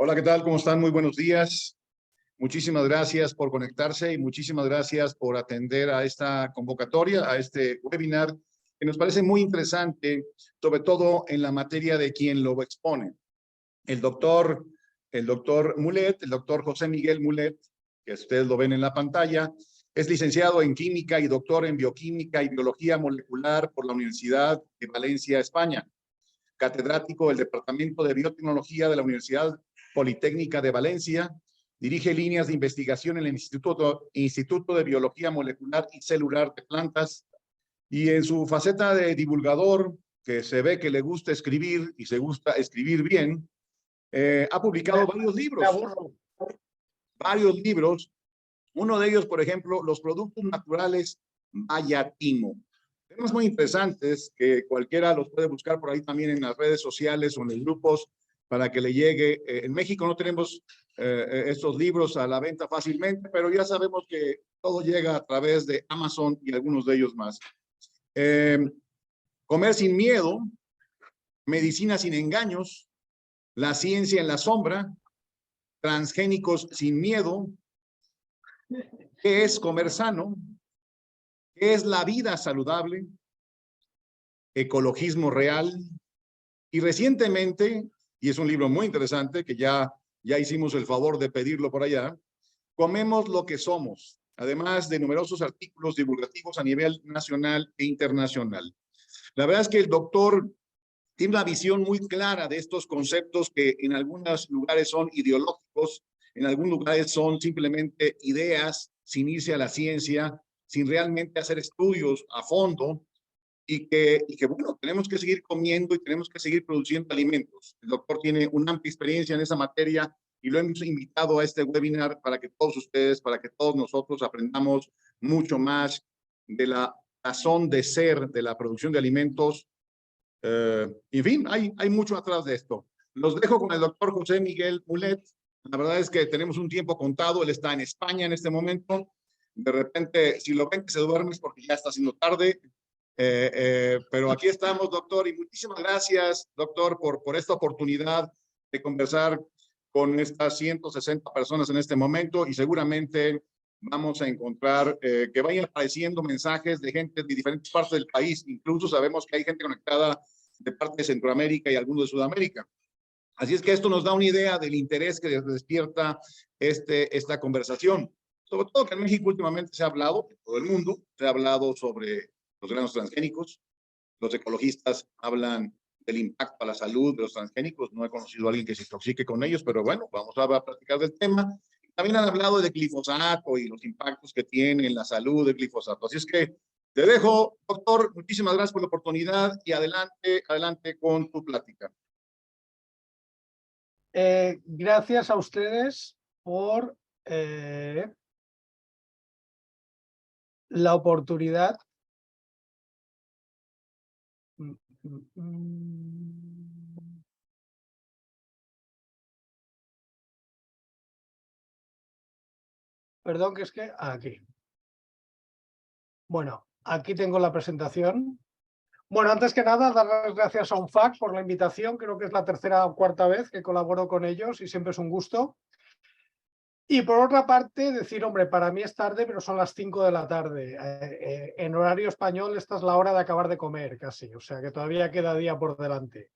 Hola, ¿qué tal? ¿Cómo están? Muy buenos días. Muchísimas gracias por conectarse y muchísimas gracias por atender a esta convocatoria, a este webinar, que nos parece muy interesante, sobre todo en la materia de quien lo expone. El doctor Mulet, el doctor José Miguel Mulet, que ustedes lo ven en la pantalla, es licenciado en Química y doctor en Bioquímica y Biología Molecular por la Universidad de Valencia, España. Catedrático del Departamento de Biotecnología de la Universidad Politécnica de Valencia, dirige líneas de investigación en el Instituto de Biología Molecular y Celular de Plantas, y en su faceta de divulgador, que se ve que le gusta escribir y se gusta escribir bien, ha publicado varios libros. Uno de ellos, por ejemplo, Los productos naturales Bayatimo. Temas muy interesantes que cualquiera los puede buscar por ahí también en las redes sociales o en los grupos para que le llegue. En México no tenemos estos libros a la venta fácilmente, pero ya sabemos que todo llega a través de Amazon y algunos de ellos más. Comer sin miedo, medicina sin engaños, la ciencia en la sombra, transgénicos sin miedo, ¿qué es comer sano? ¿Qué es la vida saludable? Ecologismo real. Y recientemente, y es un libro muy interesante que ya hicimos el favor de pedirlo por allá, Comemos lo que somos, además de numerosos artículos divulgativos a nivel nacional e internacional. La verdad es que el doctor tiene una visión muy clara de estos conceptos que en algunos lugares son ideológicos, en algunos lugares son simplemente ideas sin irse a la ciencia, sin realmente hacer estudios a fondo, y que, bueno, tenemos que seguir comiendo y tenemos que seguir produciendo alimentos. El doctor tiene una amplia experiencia en esa materia y lo hemos invitado a este webinar para que todos ustedes, para que todos nosotros aprendamos mucho más de la razón de ser de la producción de alimentos. En fin, hay mucho atrás de esto. Los dejo con el doctor José Miguel Mulet. La verdad es que tenemos un tiempo contado. Él está en España en este momento. De repente, si lo ven que se duerme es porque ya está haciendo tarde. Pero aquí estamos, doctor, y muchísimas gracias, doctor, por esta oportunidad de conversar con estas 160 personas en este momento, y seguramente vamos a encontrar que vayan apareciendo mensajes de gente de diferentes partes del país. Incluso sabemos que hay gente conectada de parte de Centroamérica y algunos de Sudamérica. Así es que esto nos da una idea del interés que despierta esta conversación. Sobre todo que en México últimamente se ha hablado, en todo el mundo, se ha hablado sobre los granos transgénicos. Los ecologistas hablan del impacto a la salud de los transgénicos. No he conocido a alguien que se intoxique con ellos, pero bueno, vamos a platicar del tema. También han hablado de glifosato y los impactos que tiene en la salud del glifosato. Así es que te dejo, doctor. Muchísimas gracias por la oportunidad y adelante con tu plática. Gracias a ustedes por la oportunidad. Perdón, que es que aquí. Bueno, aquí tengo la presentación. Bueno, antes que nada, dar las gracias a UNFAC por la invitación. Creo que es la tercera o cuarta vez que colaboro con ellos y siempre es un gusto. Y por otra parte, decir, hombre, para mí es tarde, pero son las 5 de la tarde. En horario español esta es la hora de acabar de comer casi, o sea que todavía queda día por delante.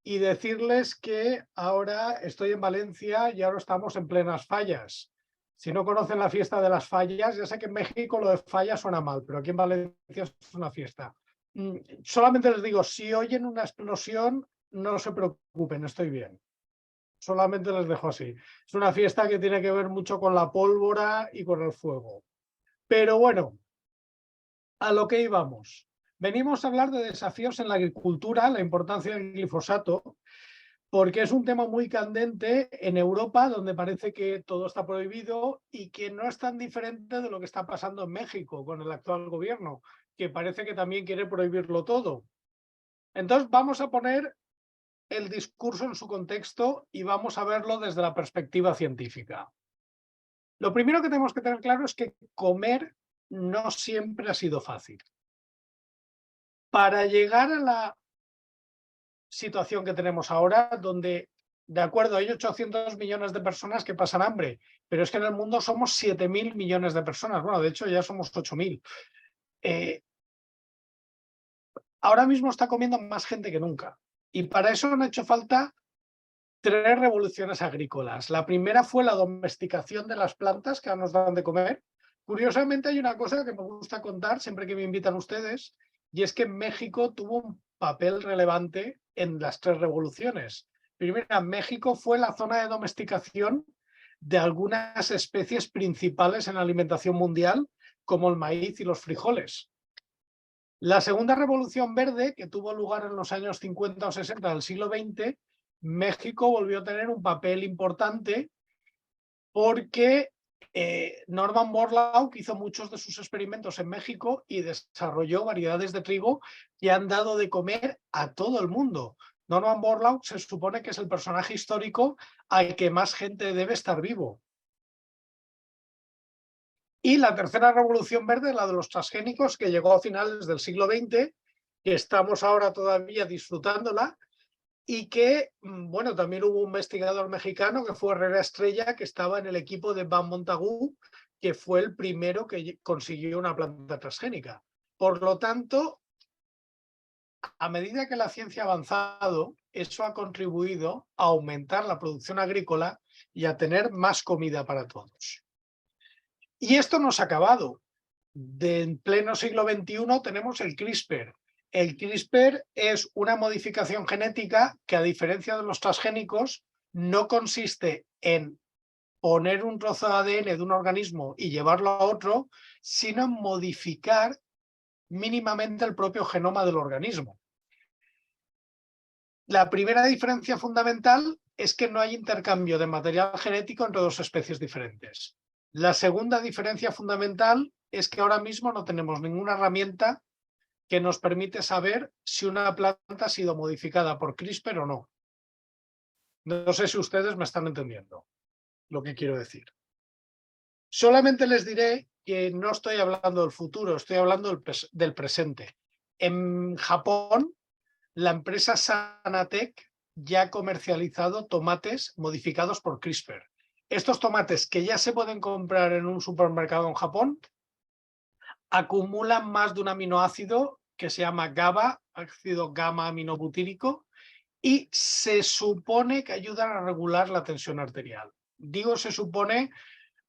Y decirles que ahora estoy en Valencia y ahora estamos en plenas fallas. Si no conocen la fiesta de las fallas, ya sé que en México lo de fallas suena mal, pero aquí en Valencia es una fiesta. Solamente les digo, si oyen una explosión, no se preocupen, estoy bien. Solamente les dejo así. Es una fiesta que tiene que ver mucho con la pólvora y con el fuego. Pero bueno, a lo que íbamos. Venimos a hablar de desafíos en la agricultura, la importancia del glifosato, porque es un tema muy candente en Europa, donde parece que todo está prohibido y que no es tan diferente de lo que está pasando en México con el actual gobierno, que parece que también quiere prohibirlo todo. Entonces vamos a poner el discurso en su contexto y vamos a verlo desde la perspectiva científica. Lo primero que tenemos que tener claro es que comer no siempre ha sido fácil. Para llegar a la situación que tenemos ahora, donde de acuerdo, hay 800 millones de personas que pasan hambre, pero es que en el mundo somos 7.000 millones de personas. Bueno, de hecho ya somos 8.000. Ahora mismo está comiendo más gente que nunca. Y para eso han hecho falta 3 revoluciones agrícolas. La primera fue la domesticación de las plantas que nos dan de comer. Curiosamente hay una cosa que me gusta contar siempre que me invitan ustedes, y es que México tuvo un papel relevante en las 3 revoluciones. Primera, México fue la zona de domesticación de algunas especies principales en la alimentación mundial, como el maíz y los frijoles. La segunda revolución verde, que tuvo lugar en los años 50 o 60 del siglo XX, México volvió a tener un papel importante porque Norman Borlaug hizo muchos de sus experimentos en México y desarrolló variedades de trigo que han dado de comer a todo el mundo. Norman Borlaug se supone que es el personaje histórico al que más gente debe estar vivo. Y la tercera revolución verde, la de los transgénicos, que llegó a finales del siglo XX, que estamos ahora todavía disfrutándola, y que, bueno, también hubo un investigador mexicano que fue Herrera Estrella, que estaba en el equipo de Van Montagu, que fue el primero que consiguió una planta transgénica. Por lo tanto, a medida que la ciencia ha avanzado, eso ha contribuido a aumentar la producción agrícola y a tener más comida para todos. Y esto no se ha acabado. En pleno siglo XXI tenemos el CRISPR. El CRISPR es una modificación genética que, a diferencia de los transgénicos, no consiste en poner un trozo de ADN de un organismo y llevarlo a otro, sino en modificar mínimamente el propio genoma del organismo. La primera diferencia fundamental es que no hay intercambio de material genético entre 2 especies diferentes. La segunda diferencia fundamental es que ahora mismo no tenemos ninguna herramienta que nos permite saber si una planta ha sido modificada por CRISPR o no. No sé si ustedes me están entendiendo lo que quiero decir. Solamente les diré que no estoy hablando del futuro, estoy hablando del presente. En Japón, la empresa Sanatec ya ha comercializado tomates modificados por CRISPR. Estos tomates, que ya se pueden comprar en un supermercado en Japón, acumulan más de un aminoácido que se llama GABA, ácido gamma-aminobutírico, y se supone que ayudan a regular la tensión arterial. Digo se supone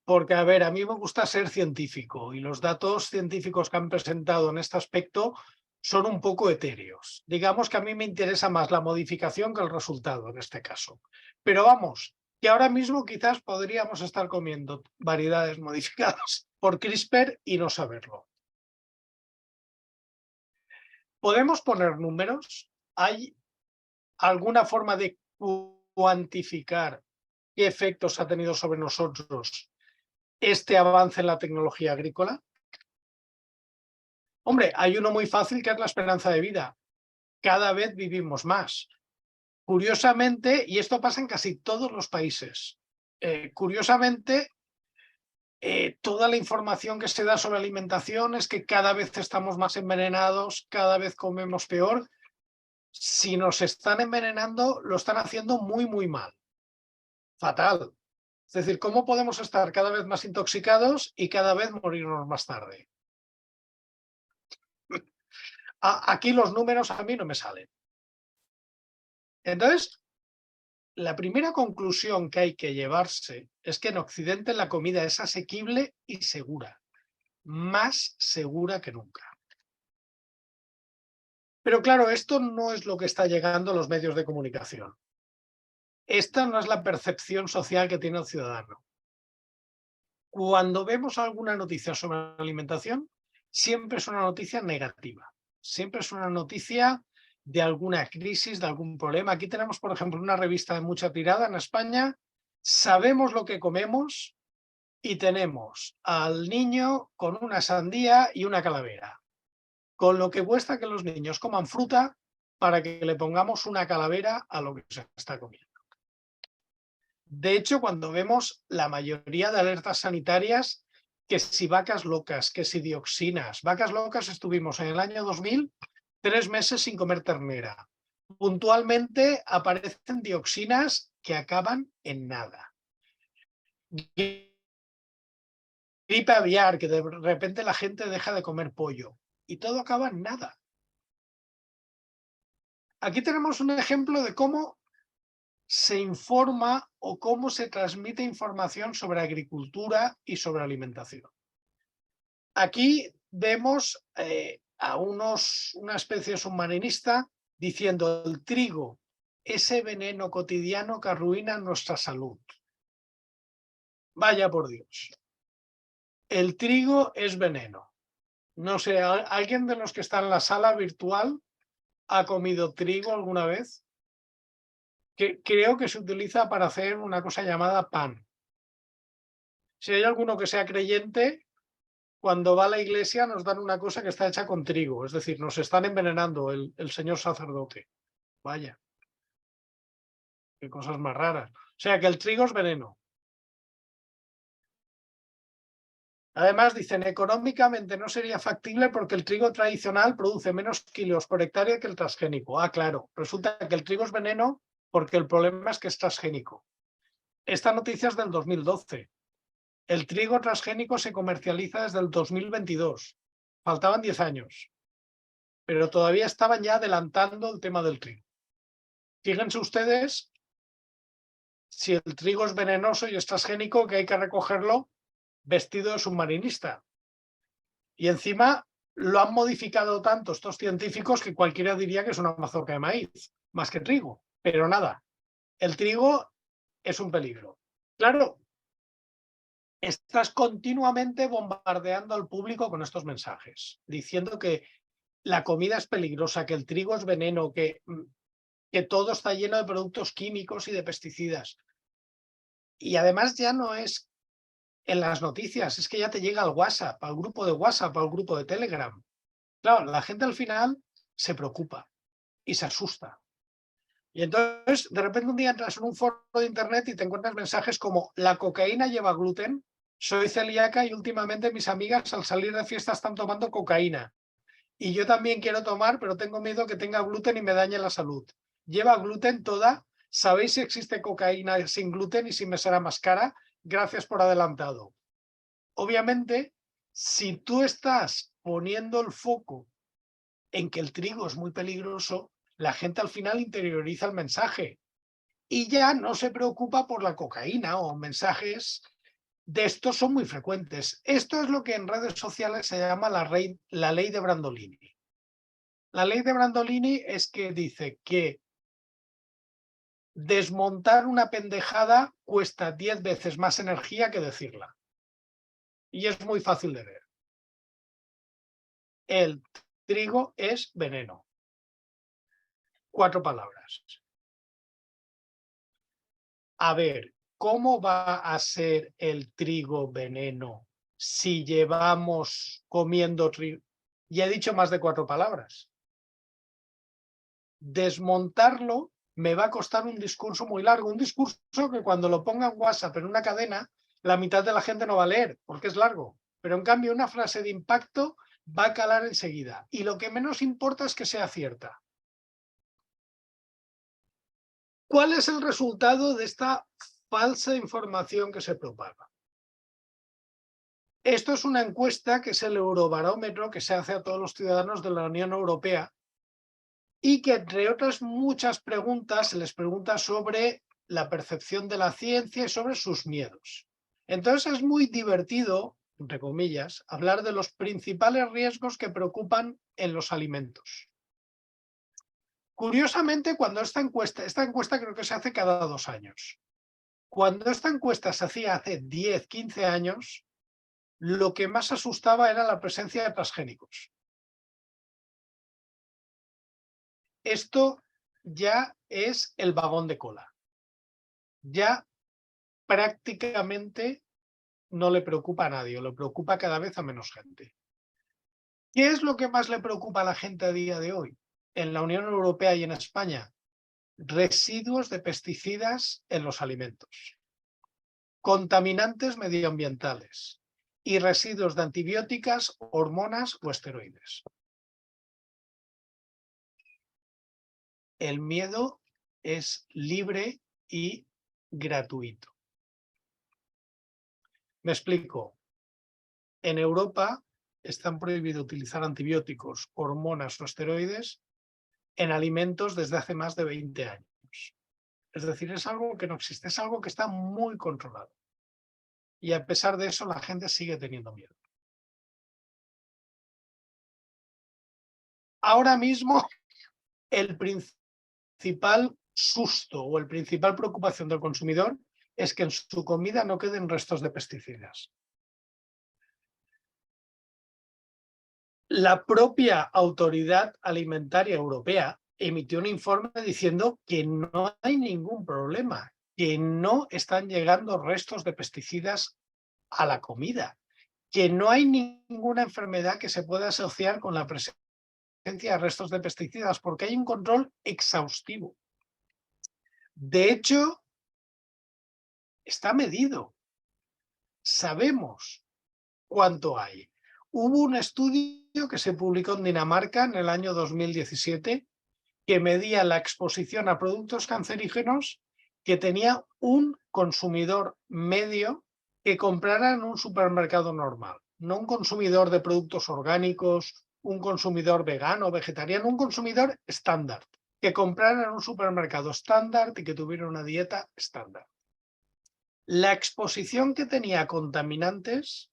porque, a ver, a mí me gusta ser científico y los datos científicos que han presentado en este aspecto son un poco etéreos. Digamos que a mí me interesa más la modificación que el resultado en este caso. Pero vamos, que ahora mismo quizás podríamos estar comiendo variedades modificadas por CRISPR y no saberlo. ¿Podemos poner números? ¿Hay alguna forma de cuantificar qué efectos ha tenido sobre nosotros este avance en la tecnología agrícola? Hombre, hay uno muy fácil, que es la esperanza de vida. Cada vez vivimos más. Curiosamente, y esto pasa en casi todos los países, curiosamente, toda la información que se da sobre alimentación es que cada vez estamos más envenenados, cada vez comemos peor. Si nos están envenenando, lo están haciendo muy, muy mal. Fatal. Es decir, ¿cómo podemos estar cada vez más intoxicados y cada vez morirnos más tarde? Aquí los números a mí no me salen. Entonces, la primera conclusión que hay que llevarse es que en Occidente la comida es asequible y segura. Más segura que nunca. Pero claro, esto no es lo que está llegando a los medios de comunicación. Esta no es la percepción social que tiene el ciudadano. Cuando vemos alguna noticia sobre alimentación, siempre es una noticia negativa. Siempre es una noticia de alguna crisis, de algún problema. Aquí tenemos, por ejemplo, una revista de mucha tirada en España. Sabemos lo que comemos y tenemos al niño con una sandía y una calavera. Con lo que cuesta que los niños coman fruta para que le pongamos una calavera a lo que se está comiendo. De hecho, cuando vemos la mayoría de alertas sanitarias, que si vacas locas, que si dioxinas. Vacas locas, estuvimos en el año 2000 3 meses sin comer ternera. Puntualmente aparecen dioxinas que acaban en nada. Gripe aviar, que de repente la gente deja de comer pollo y todo acaba en nada. Aquí tenemos un ejemplo de cómo se informa o cómo se transmite información sobre agricultura y sobre alimentación. Aquí vemos a una especie submarinista diciendo el trigo, ese veneno cotidiano que arruina nuestra salud. Vaya por Dios. El trigo es veneno. No sé, ¿alguien de los que está en la sala virtual ha comido trigo alguna vez? Creo que se utiliza para hacer una cosa llamada pan. Si hay alguno que sea creyente, cuando va a la iglesia nos dan una cosa que está hecha con trigo, es decir, nos están envenenando el señor sacerdote. Vaya, qué cosas más raras. O sea que el trigo es veneno. Además, dicen, económicamente no sería factible porque el trigo tradicional produce menos kilos por hectárea que el transgénico. Ah, claro, resulta que el trigo es veneno porque el problema es que es transgénico. Esta noticia es del 2012. El trigo transgénico se comercializa desde el 2022. Faltaban 10 años. Pero todavía estaban ya adelantando el tema del trigo. Fíjense ustedes si el trigo es venenoso y es transgénico, que hay que recogerlo vestido de submarinista. Y encima lo han modificado tanto estos científicos que cualquiera diría que es una mazorca de maíz, más que trigo. Pero nada, el trigo es un peligro. Claro, estás continuamente bombardeando al público con estos mensajes, diciendo que la comida es peligrosa, que el trigo es veneno, que todo está lleno de productos químicos y de pesticidas. Y además ya no es en las noticias, es que ya te llega al WhatsApp, al grupo de WhatsApp, al grupo de Telegram. Claro, la gente al final se preocupa y se asusta. Y entonces, de repente un día entras en un foro de internet y te encuentras mensajes como la cocaína lleva gluten, soy celíaca y últimamente mis amigas al salir de fiesta están tomando cocaína. Y yo también quiero tomar, pero tengo miedo que tenga gluten y me dañe la salud. Lleva gluten toda. ¿Sabéis si existe cocaína sin gluten y si me será más cara? Gracias por adelantado. Obviamente, si tú estás poniendo el foco en que el trigo es muy peligroso, la gente al final interioriza el mensaje y ya no se preocupa por la cocaína o mensajes de estos son muy frecuentes. Esto es lo que en redes sociales se llama la ley de Brandolini. La ley de Brandolini es que dice que desmontar una pendejada cuesta 10 veces más energía que decirla. Y es muy fácil de ver. El trigo es veneno. 4 palabras. A ver, ¿cómo va a ser el trigo veneno si llevamos comiendo trigo? Ya he dicho más de 4 palabras. Desmontarlo me va a costar un discurso muy largo, un discurso que cuando lo ponga en WhatsApp en una cadena, la mitad de la gente no va a leer porque es largo, pero en cambio una frase de impacto va a calar enseguida y lo que menos importa es que sea cierta. ¿Cuál es el resultado de esta falsa información que se propaga? Esto es una encuesta que es el Eurobarómetro que se hace a todos los ciudadanos de la Unión Europea y que, entre otras muchas preguntas, se les pregunta sobre la percepción de la ciencia y sobre sus miedos. Entonces es muy divertido, entre comillas, hablar de los principales riesgos que preocupan en los alimentos. Curiosamente, cuando esta encuesta creo que se hace cada 2 años. Cuando esta encuesta se hacía hace 10, 15 años, lo que más asustaba era la presencia de transgénicos. Esto ya es el vagón de cola. Ya prácticamente no le preocupa a nadie, le preocupa cada vez a menos gente. ¿Qué es lo que más le preocupa a la gente a día de hoy? En la Unión Europea y en España, residuos de pesticidas en los alimentos, contaminantes medioambientales y residuos de antibióticas, hormonas o esteroides. El miedo es libre y gratuito. Me explico. En Europa están prohibido utilizar antibióticos, hormonas o esteroides en alimentos desde hace más de 20 años. Es decir, es algo que no existe, es algo que está muy controlado. Y a pesar de eso, la gente sigue teniendo miedo. Ahora mismo, el principal susto o el principal preocupación del consumidor es que en su comida no queden restos de pesticidas. La propia Autoridad Alimentaria Europea emitió un informe diciendo que no hay ningún problema, que no están llegando restos de pesticidas a la comida, que no hay ninguna enfermedad que se pueda asociar con la presencia de restos de pesticidas, porque hay un control exhaustivo. De hecho, está medido. Sabemos cuánto hay. Hubo un estudio que se publicó en Dinamarca en el año 2017 que medía la exposición a productos cancerígenos que tenía un consumidor medio que comprara en un supermercado normal, no un consumidor de productos orgánicos, un consumidor vegano, vegetariano, un consumidor estándar, que comprara en un supermercado estándar y que tuviera una dieta estándar. La exposición que tenía a contaminantes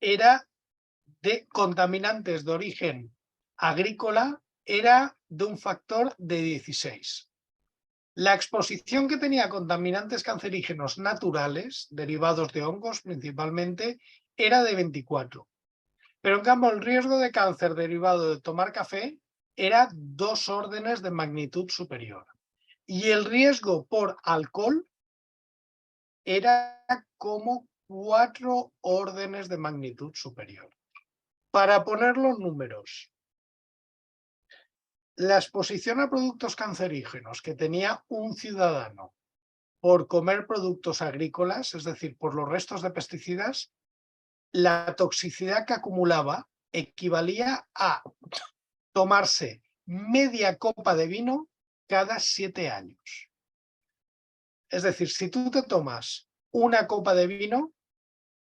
era de contaminantes de origen agrícola, era de un factor de 16. La exposición que tenía a contaminantes cancerígenos naturales, derivados de hongos principalmente, era de 24. Pero en cambio el riesgo de cáncer derivado de tomar café era 2 órdenes de magnitud superior. Y el riesgo por alcohol era como 4 órdenes de magnitud superior. Para poner los números, la exposición a productos cancerígenos que tenía un ciudadano por comer productos agrícolas, es decir, por los restos de pesticidas, la toxicidad que acumulaba equivalía a tomarse media copa de vino cada 7 años. Es decir, si tú te tomas una copa de vino,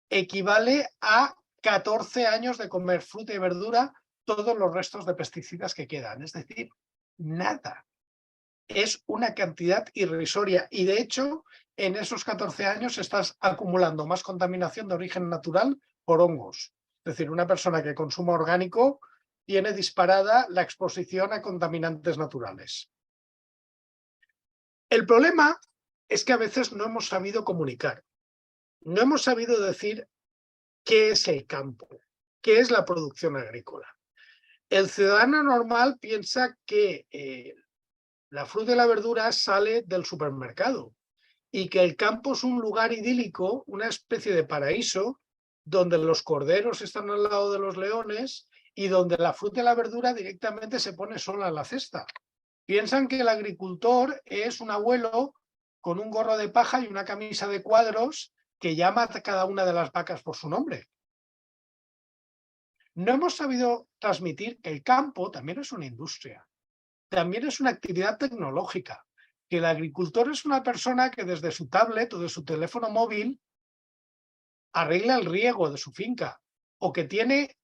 equivale a 14 años de comer fruta y verdura, todos los restos de pesticidas que quedan. Es decir, nada. Es una cantidad irrisoria y de hecho en esos 14 años estás acumulando más contaminación de origen natural por hongos. Es decir, una persona que consuma orgánico tiene disparada la exposición a contaminantes naturales. El problema es que a veces no hemos sabido comunicar. No hemos sabido decir qué es el campo, qué es la producción agrícola. El ciudadano normal piensa que la fruta y la verdura sale del supermercado y que el campo es un lugar idílico, una especie de paraíso, donde los corderos están al lado de los leones y donde la fruta y la verdura directamente se pone sola en la cesta. Piensan que el agricultor es un abuelo con un gorro de paja y una camisa de cuadros que llama a cada una de las vacas por su nombre. No hemos sabido transmitir que el campo también es una industria, también es una actividad tecnológica, que el agricultor es una persona que desde su tablet o de su teléfono móvil arregla el riego de su finca o que tiene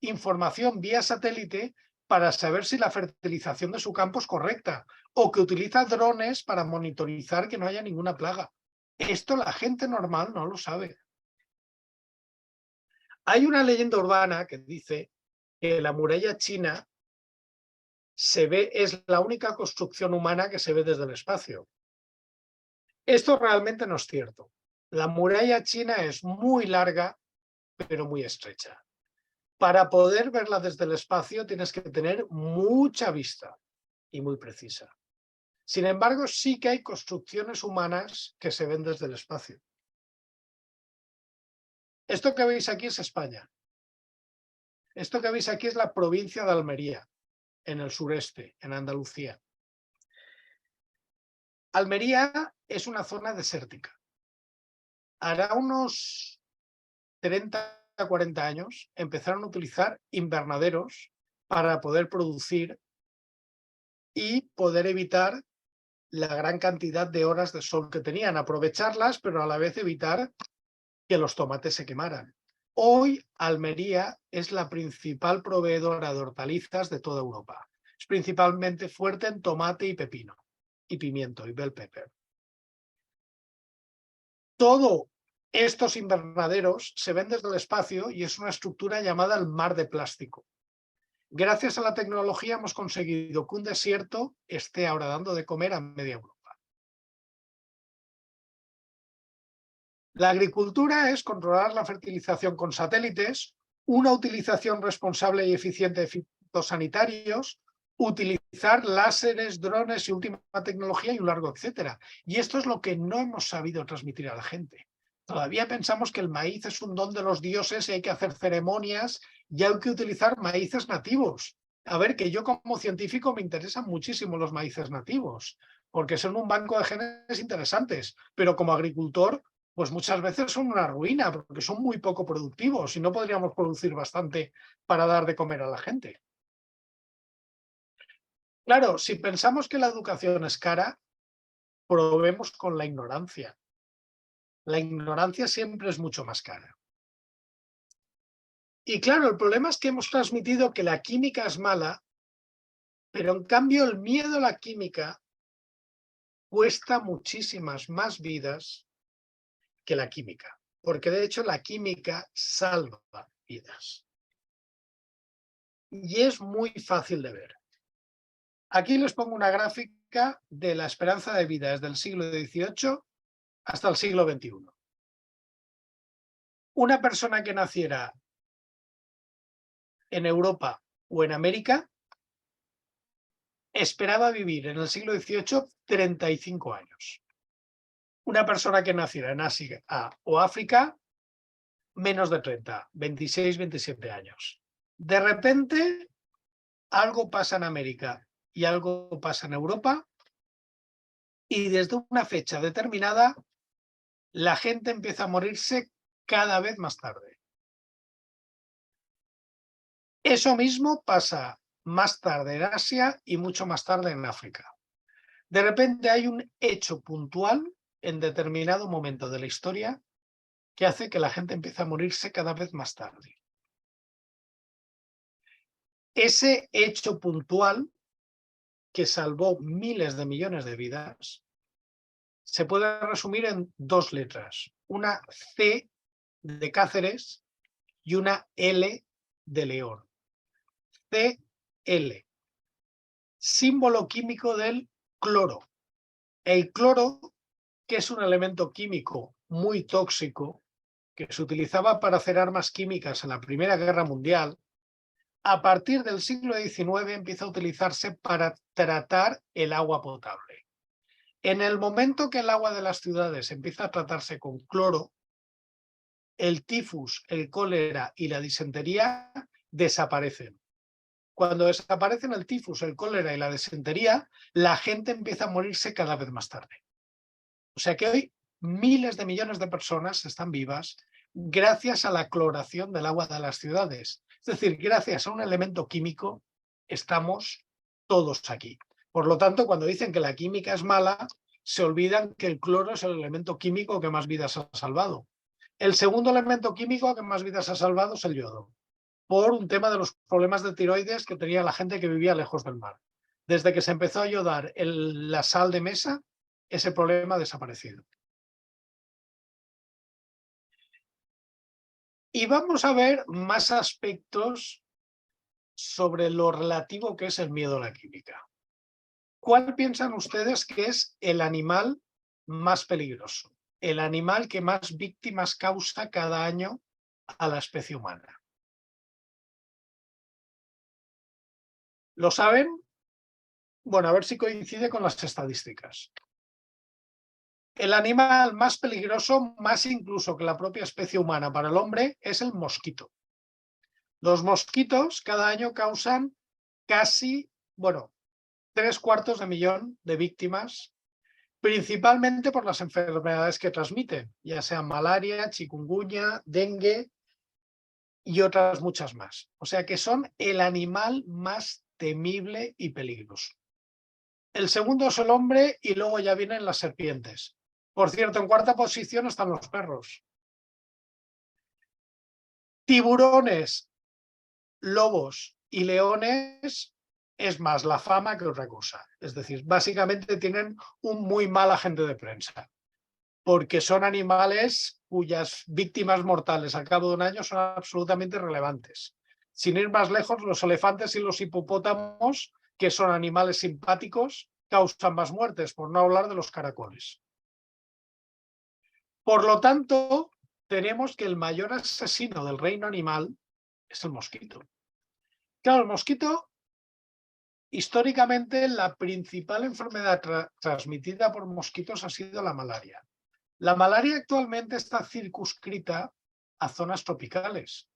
información vía satélite para saber si la fertilización de su campo es correcta o que utiliza drones para monitorizar que no haya ninguna plaga. Esto la gente normal no lo sabe. Hay una leyenda urbana que dice que la muralla china es la única construcción humana que se ve desde el espacio. Esto realmente no es cierto. La muralla china es muy larga, pero muy estrecha. Para poder verla desde el espacio tienes que tener mucha vista y muy precisa. Sin embargo, sí que hay construcciones humanas que se ven desde el espacio. Esto que veis aquí es España. Esto que veis aquí es la provincia de Almería, en el sureste, en Andalucía. Almería es una zona desértica. Hará unos 30 a 40 años empezaron a utilizar invernaderos para poder producir y poder evitar la gran cantidad de horas de sol que tenían, aprovecharlas, pero a la vez evitar que los tomates se quemaran. Hoy Almería es la principal proveedora de hortalizas de toda Europa. Es principalmente fuerte en tomate y pepino, y pimiento, y bell pepper. Todo estos invernaderos se ven desde el espacio y es una estructura llamada el mar de plástico. Gracias a la tecnología hemos conseguido que un desierto esté ahora dando de comer a media Europa. La agricultura es controlar la fertilización con satélites, una utilización responsable y eficiente de fitosanitarios, utilizar láseres, drones y última tecnología y un largo etcétera. Y esto es lo que no hemos sabido transmitir a la gente. Todavía pensamos que el maíz es un don de los dioses y hay que hacer ceremonias y hay que utilizar maíces nativos. A ver, que yo como científico me interesan muchísimo los maíces nativos, porque son un banco de genes interesantes, pero como agricultor, pues muchas veces son una ruina, porque son muy poco productivos y no podríamos producir bastante para dar de comer a la gente. Claro, si pensamos que la educación es cara, probemos con la ignorancia. La ignorancia siempre es mucho más cara. Y claro, el problema es que hemos transmitido que la química es mala, pero en cambio el miedo a la química cuesta muchísimas más vidas que la química, porque de hecho la química salva vidas. Y es muy fácil de ver. Aquí les pongo una gráfica de la esperanza de vida desde el siglo XVIII hasta el siglo XXI. Una persona que naciera en Europa o en América esperaba vivir en el siglo XVIII 35 años. Una persona que naciera en Asia o África, menos de 30, 26, 27 años. De repente, algo pasa en América y algo pasa en Europa, y desde una fecha determinada, la gente empieza a morirse cada vez más tarde. Eso mismo pasa más tarde en Asia y mucho más tarde en África. De repente hay un hecho puntual en determinado momento de la historia que hace que la gente empiece a morirse cada vez más tarde. Ese hecho puntual que salvó miles de millones de vidas se puede resumir en dos letras, una C de Cáceres y una L de León. Cl, símbolo químico del cloro. El cloro, que es un elemento químico muy tóxico, que se utilizaba para hacer armas químicas en la Primera Guerra Mundial, a partir del siglo XIX empieza a utilizarse para tratar el agua potable. En el momento que el agua de las ciudades empieza a tratarse con cloro, el tifus, el cólera y la disentería desaparecen. Cuando desaparecen el tifus, el cólera y la disentería, la gente empieza a morirse cada vez más tarde. O sea que hoy miles de millones de personas están vivas gracias a la cloración del agua de las ciudades. Es decir, gracias a un elemento químico estamos todos aquí. Por lo tanto, cuando dicen que la química es mala, se olvidan que el cloro es el elemento químico que más vidas ha salvado. El segundo elemento químico que más vidas ha salvado es el yodo, por un tema de los problemas de tiroides que tenía la gente que vivía lejos del mar. Desde que se empezó a yodar la sal de mesa, ese problema ha desaparecido. Y vamos a ver más aspectos sobre lo relativo que es el miedo a la química. ¿Cuál piensan ustedes que es el animal más peligroso? El animal que más víctimas causa cada año a la especie humana. ¿Lo saben? Bueno, a ver si coincide con las estadísticas. El animal más peligroso, más incluso que la propia especie humana para el hombre, es el mosquito. Los mosquitos cada año causan casi, 3/4 de millón de víctimas, principalmente por las enfermedades que transmiten, ya sean malaria, chikungunya, dengue y otras muchas más. O sea que son el animal más temible y peligroso. El segundo es el hombre y luego ya vienen las serpientes. Por cierto, en cuarta posición están los perros. Tiburones, lobos y leones es más la fama que otra cosa. Es decir, básicamente tienen un muy mal agente de prensa, porque son animales cuyas víctimas mortales al cabo de un año son absolutamente relevantes. Sin ir más lejos, los elefantes y los hipopótamos, que son animales simpáticos, causan más muertes, por no hablar de los caracoles. Por lo tanto, tenemos que el mayor asesino del reino animal es el mosquito. Claro, el mosquito, históricamente, la principal enfermedad transmitida por mosquitos ha sido la malaria. La malaria actualmente está circunscrita a zonas tropicales,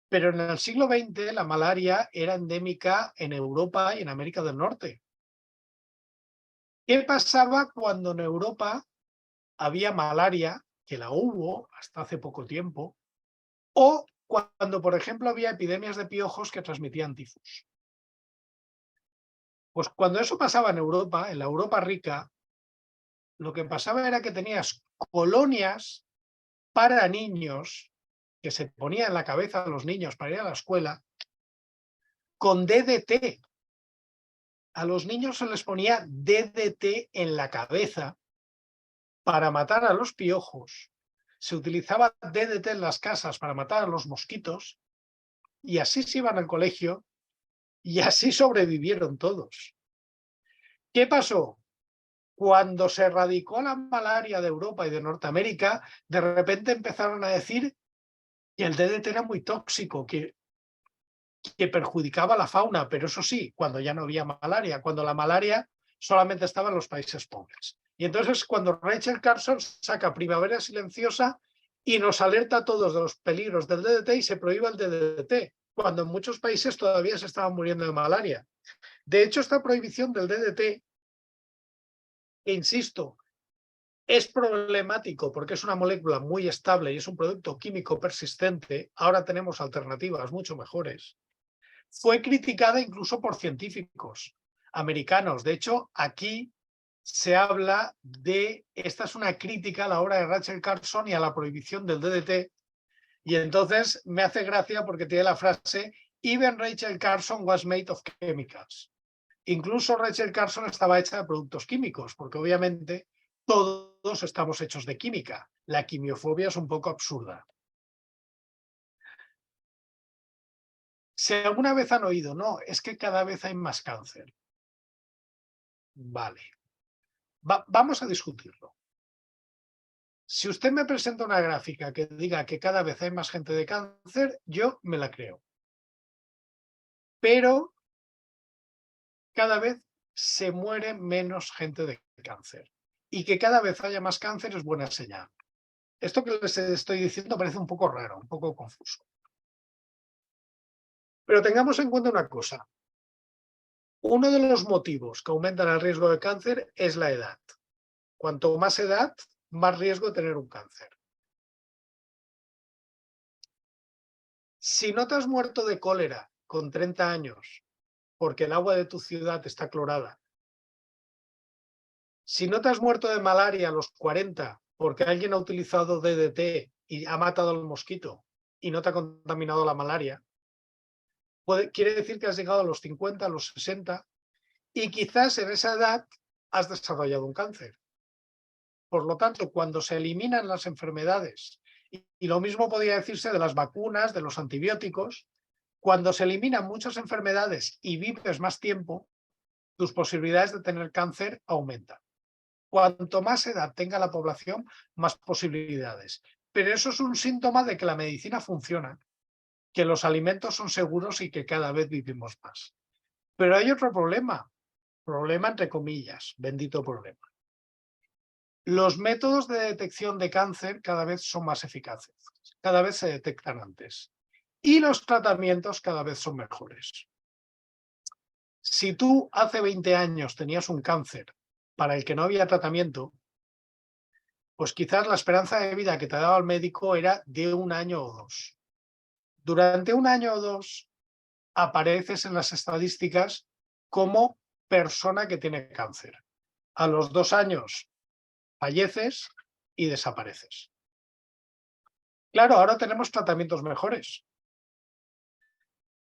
pero en el siglo XX la malaria era endémica en Europa y en América del Norte. ¿Qué pasaba cuando en Europa había malaria, que la hubo hasta hace poco tiempo, o cuando, por ejemplo, había epidemias de piojos que transmitían tifus? Pues cuando eso pasaba en Europa, en la Europa rica, lo que pasaba era que tenías colonias para niños que se ponían en la cabeza a los niños para ir a la escuela con DDT. A los niños se les ponía DDT en la cabeza para matar a los piojos. Se utilizaba DDT en las casas para matar a los mosquitos y así se iban al colegio y así sobrevivieron todos. ¿Qué pasó? Cuando se erradicó la malaria de Europa y de Norteamérica, de repente empezaron a decir que el DDT era muy tóxico, que perjudicaba la fauna, pero eso sí, cuando ya no había malaria, cuando la malaria solamente estaba en los países pobres. Y entonces cuando Rachel Carson saca Primavera Silenciosa y nos alerta a todos de los peligros del DDT y se prohíbe el DDT, cuando en muchos países todavía se estaban muriendo de malaria. De hecho, esta prohibición del DDT, que insisto, es problemático porque es una molécula muy estable y es un producto químico persistente, ahora tenemos alternativas mucho mejores, fue criticada incluso por científicos americanos. De hecho, aquí se habla de, esta es una crítica a la obra de Rachel Carson y a la prohibición del DDT, y entonces me hace gracia porque tiene la frase "Even Rachel Carson was made of chemicals". Incluso Rachel Carson estaba hecha de productos químicos, porque obviamente todos estamos hechos de química. La quimiofobia es un poco absurda. Si alguna vez han oído, no, es que cada vez hay más cáncer. Vale. Vamos a discutirlo. Si usted me presenta una gráfica que diga que cada vez hay más gente de cáncer, yo me la creo. Pero cada vez se muere menos gente de cáncer. Y que cada vez haya más cáncer es buena señal. Esto que les estoy diciendo parece un poco raro, un poco confuso. Pero tengamos en cuenta una cosa. Uno de los motivos que aumentan el riesgo de cáncer es la edad. Cuanto más edad, más riesgo de tener un cáncer. Si no te has muerto de cólera con 30 años porque el agua de tu ciudad está clorada, si no te has muerto de malaria a los 40 porque alguien ha utilizado DDT y ha matado al mosquito y no te ha contaminado la malaria, quiere decir que has llegado a los 50, a los 60 y quizás en esa edad has desarrollado un cáncer. Por lo tanto, cuando se eliminan las enfermedades, y lo mismo podría decirse de las vacunas, de los antibióticos, cuando se eliminan muchas enfermedades y vives más tiempo, tus posibilidades de tener cáncer aumentan. Cuanto más edad tenga la población, más posibilidades. Pero eso es un síntoma de que la medicina funciona, que los alimentos son seguros y que cada vez vivimos más. Pero hay otro problema entre comillas, bendito problema. Los métodos de detección de cáncer cada vez son más eficaces, cada vez se detectan antes y los tratamientos cada vez son mejores. Si tú hace 20 años tenías un cáncer para el que no había tratamiento, pues quizás la esperanza de vida que te daba el médico era de 1 año o 2. Durante 1 año o 2 apareces en las estadísticas como persona que tiene cáncer. A los 2 años falleces y desapareces. Claro, ahora tenemos tratamientos mejores.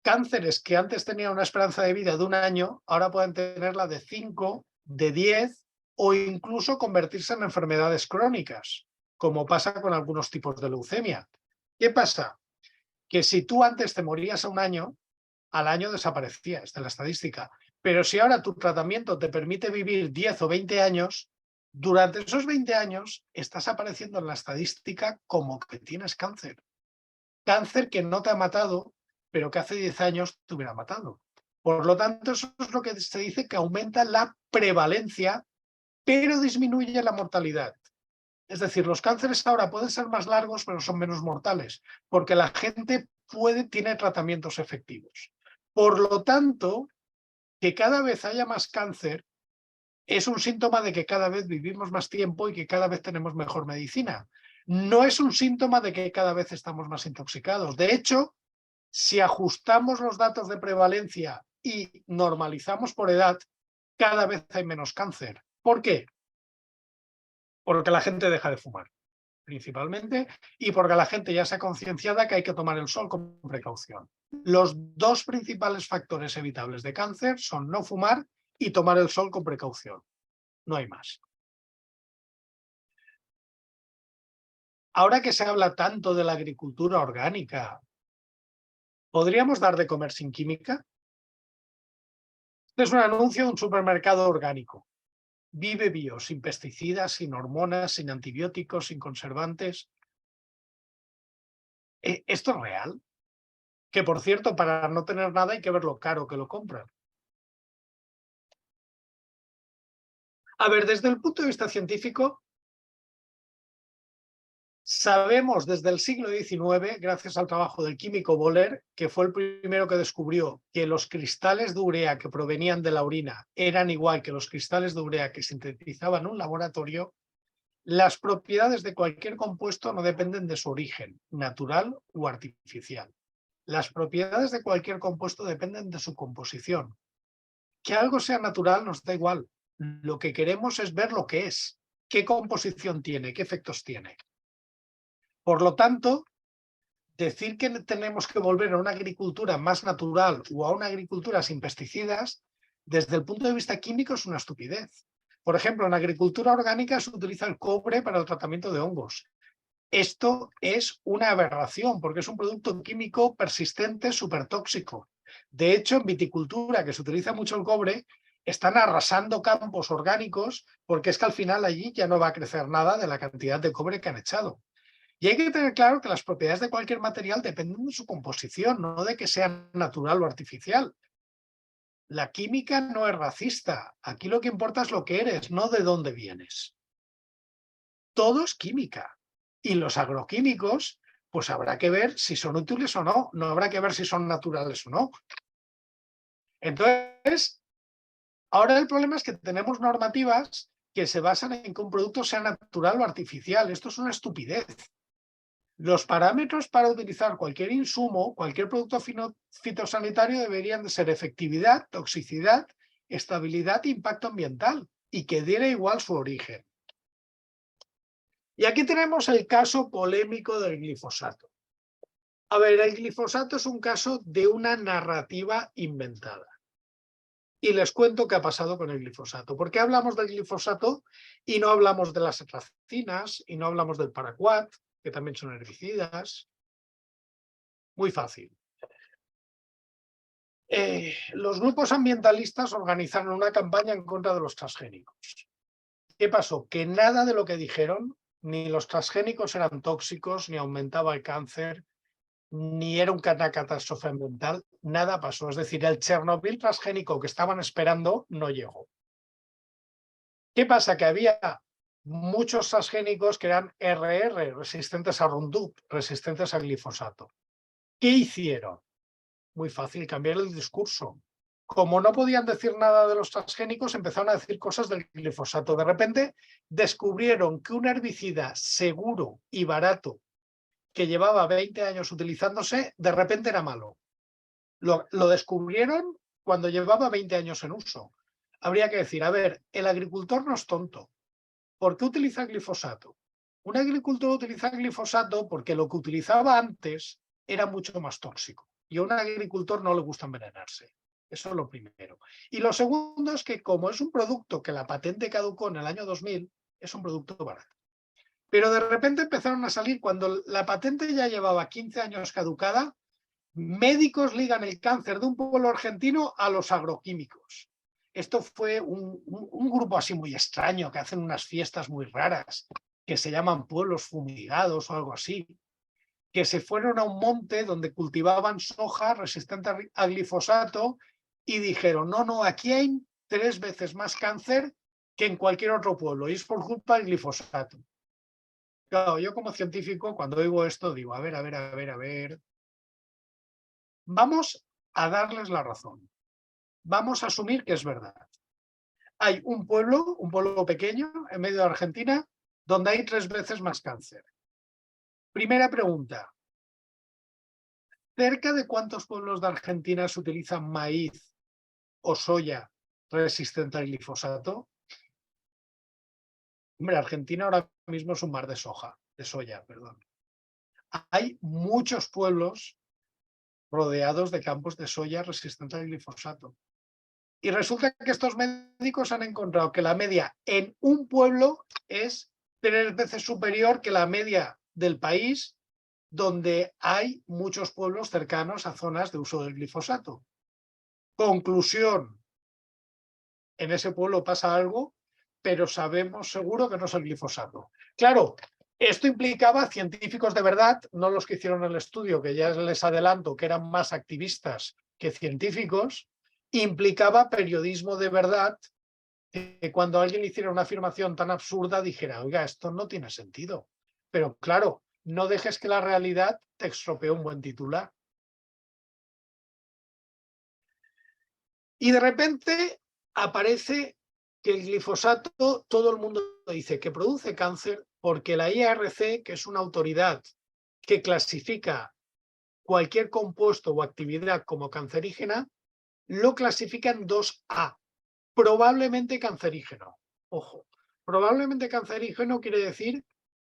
Cánceres que antes tenían una esperanza de vida de 1 año, ahora pueden tenerla de 5, de 10 o incluso convertirse en enfermedades crónicas, como pasa con algunos tipos de leucemia. ¿Qué pasa? Que si tú antes te morías a 1 año, al año desaparecías de la estadística. Pero si ahora tu tratamiento te permite vivir 10 o 20 años, durante esos 20 años estás apareciendo en la estadística como que tienes cáncer. Cáncer que no te ha matado, pero que hace 10 años te hubiera matado. Por lo tanto, eso es lo que se dice que aumenta la prevalencia, pero disminuye la mortalidad. Es decir, los cánceres ahora pueden ser más largos, pero son menos mortales, porque la gente tiene tratamientos efectivos. Por lo tanto, que cada vez haya más cáncer es un síntoma de que cada vez vivimos más tiempo y que cada vez tenemos mejor medicina. No es un síntoma de que cada vez estamos más intoxicados. De hecho, si ajustamos los datos de prevalencia y normalizamos por edad, cada vez hay menos cáncer. ¿Por qué? Porque la gente deja de fumar, principalmente, y porque la gente ya se ha concienciado que hay que tomar el sol con precaución. Los 2 principales factores evitables de cáncer son no fumar y tomar el sol con precaución. No hay más. Ahora que se habla tanto de la agricultura orgánica, ¿podríamos dar de comer sin química? Este es un anuncio de un supermercado orgánico. Vive Bio, sin pesticidas, sin hormonas, sin antibióticos, sin conservantes. ¿Esto es real? Que, por cierto, para no tener nada hay que ver lo caro que lo compran. A ver, desde el punto de vista científico, sabemos desde el siglo XIX, gracias al trabajo del químico Bohler, que fue el primero que descubrió que los cristales de urea que provenían de la orina eran igual que los cristales de urea que sintetizaban en un laboratorio. Las propiedades de cualquier compuesto no dependen de su origen, natural o artificial. Las propiedades de cualquier compuesto dependen de su composición. Que algo sea natural nos da igual. Lo que queremos es ver lo que es, qué composición tiene, qué efectos tiene. Por lo tanto, decir que tenemos que volver a una agricultura más natural o a una agricultura sin pesticidas, desde el punto de vista químico es una estupidez. Por ejemplo, en agricultura orgánica se utiliza el cobre para el tratamiento de hongos. Esto es una aberración porque es un producto químico persistente súper tóxico. De hecho, en viticultura, que se utiliza mucho el cobre, están arrasando campos orgánicos porque es que al final allí ya no va a crecer nada de la cantidad de cobre que han echado. Y hay que tener claro que las propiedades de cualquier material dependen de su composición, no de que sea natural o artificial. La química no es racista. Aquí lo que importa es lo que eres, no de dónde vienes. Todo es química. Y los agroquímicos, pues habrá que ver si son útiles o no. No habrá que ver si son naturales o no. Entonces, ahora el problema es que tenemos normativas que se basan en que un producto sea natural o artificial. Esto es una estupidez. Los parámetros para utilizar cualquier insumo, cualquier producto fitosanitario deberían de ser efectividad, toxicidad, estabilidad e impacto ambiental, y que diera igual su origen. Y aquí tenemos el caso polémico del glifosato. A ver, el glifosato es un caso de una narrativa inventada. Y les cuento qué ha pasado con el glifosato. ¿Por qué hablamos del glifosato y no hablamos de las atracinas y no hablamos del paraquat, que también son herbicidas? Muy fácil. Los grupos ambientalistas organizaron una campaña en contra de los transgénicos. ¿Qué pasó? Que nada de lo que dijeron, ni los transgénicos eran tóxicos, ni aumentaba el cáncer, ni era una catástrofe ambiental, nada pasó. Es decir, el Chernobyl transgénico que estaban esperando no llegó. ¿Qué pasa? Que había muchos transgénicos que eran RR, resistentes a Roundup, resistentes al glifosato. ¿Qué hicieron? Muy fácil, cambiar el discurso. Como no podían decir nada de los transgénicos, empezaron a decir cosas del glifosato. De repente descubrieron que un herbicida seguro y barato que llevaba 20 años utilizándose, de repente era malo. Lo descubrieron cuando llevaba 20 años en uso. habría que decir, a ver, el agricultor no es tonto. ¿Por qué utiliza glifosato? Un agricultor utiliza glifosato porque lo que utilizaba antes era mucho más tóxico. Y a un agricultor no le gusta envenenarse. Eso es lo primero. Y lo segundo es que como es un producto que la patente caducó en el año 2000, es un producto barato. Pero de repente empezaron a salir, cuando la patente ya llevaba 15 años caducada, médicos ligan el cáncer de un pueblo argentino a los agroquímicos. Esto fue un grupo así muy extraño, que hacen unas fiestas muy raras, que se llaman pueblos fumigados o algo así, que se fueron a un monte donde cultivaban soja resistente a glifosato y dijeron, no, aquí hay 3 veces más cáncer que en cualquier otro pueblo, y es por culpa del glifosato. Claro, yo como científico, cuando oigo esto, digo, a ver. Vamos a darles la razón. Vamos a asumir que es verdad. Hay un pueblo pequeño, en medio de Argentina, donde hay 3 veces más cáncer. Primera pregunta. ¿Cerca de cuántos pueblos de Argentina se utilizan maíz o soya resistente al glifosato? Hombre, Argentina ahora mismo es un mar de soya, perdón. Hay muchos pueblos rodeados de campos de soya resistentes al glifosato. Y resulta que estos médicos han encontrado que la media en un pueblo es 3 veces superior que la media del país, donde hay muchos pueblos cercanos a zonas de uso del glifosato. Conclusión, en ese pueblo pasa algo, pero sabemos seguro que no es el glifosato. Claro, esto implicaba científicos de verdad, no los que hicieron el estudio, que ya les adelanto que eran más activistas que científicos, implicaba periodismo de verdad, que cuando alguien hiciera una afirmación tan absurda dijera, oiga, esto no tiene sentido. Pero claro, no dejes que la realidad te estropee un buen titular. Y de repente aparece que el glifosato, todo el mundo dice que produce cáncer porque la IARC, que es una autoridad que clasifica cualquier compuesto o actividad como cancerígena, lo clasifica en 2A, probablemente cancerígeno. Ojo, probablemente cancerígeno quiere decir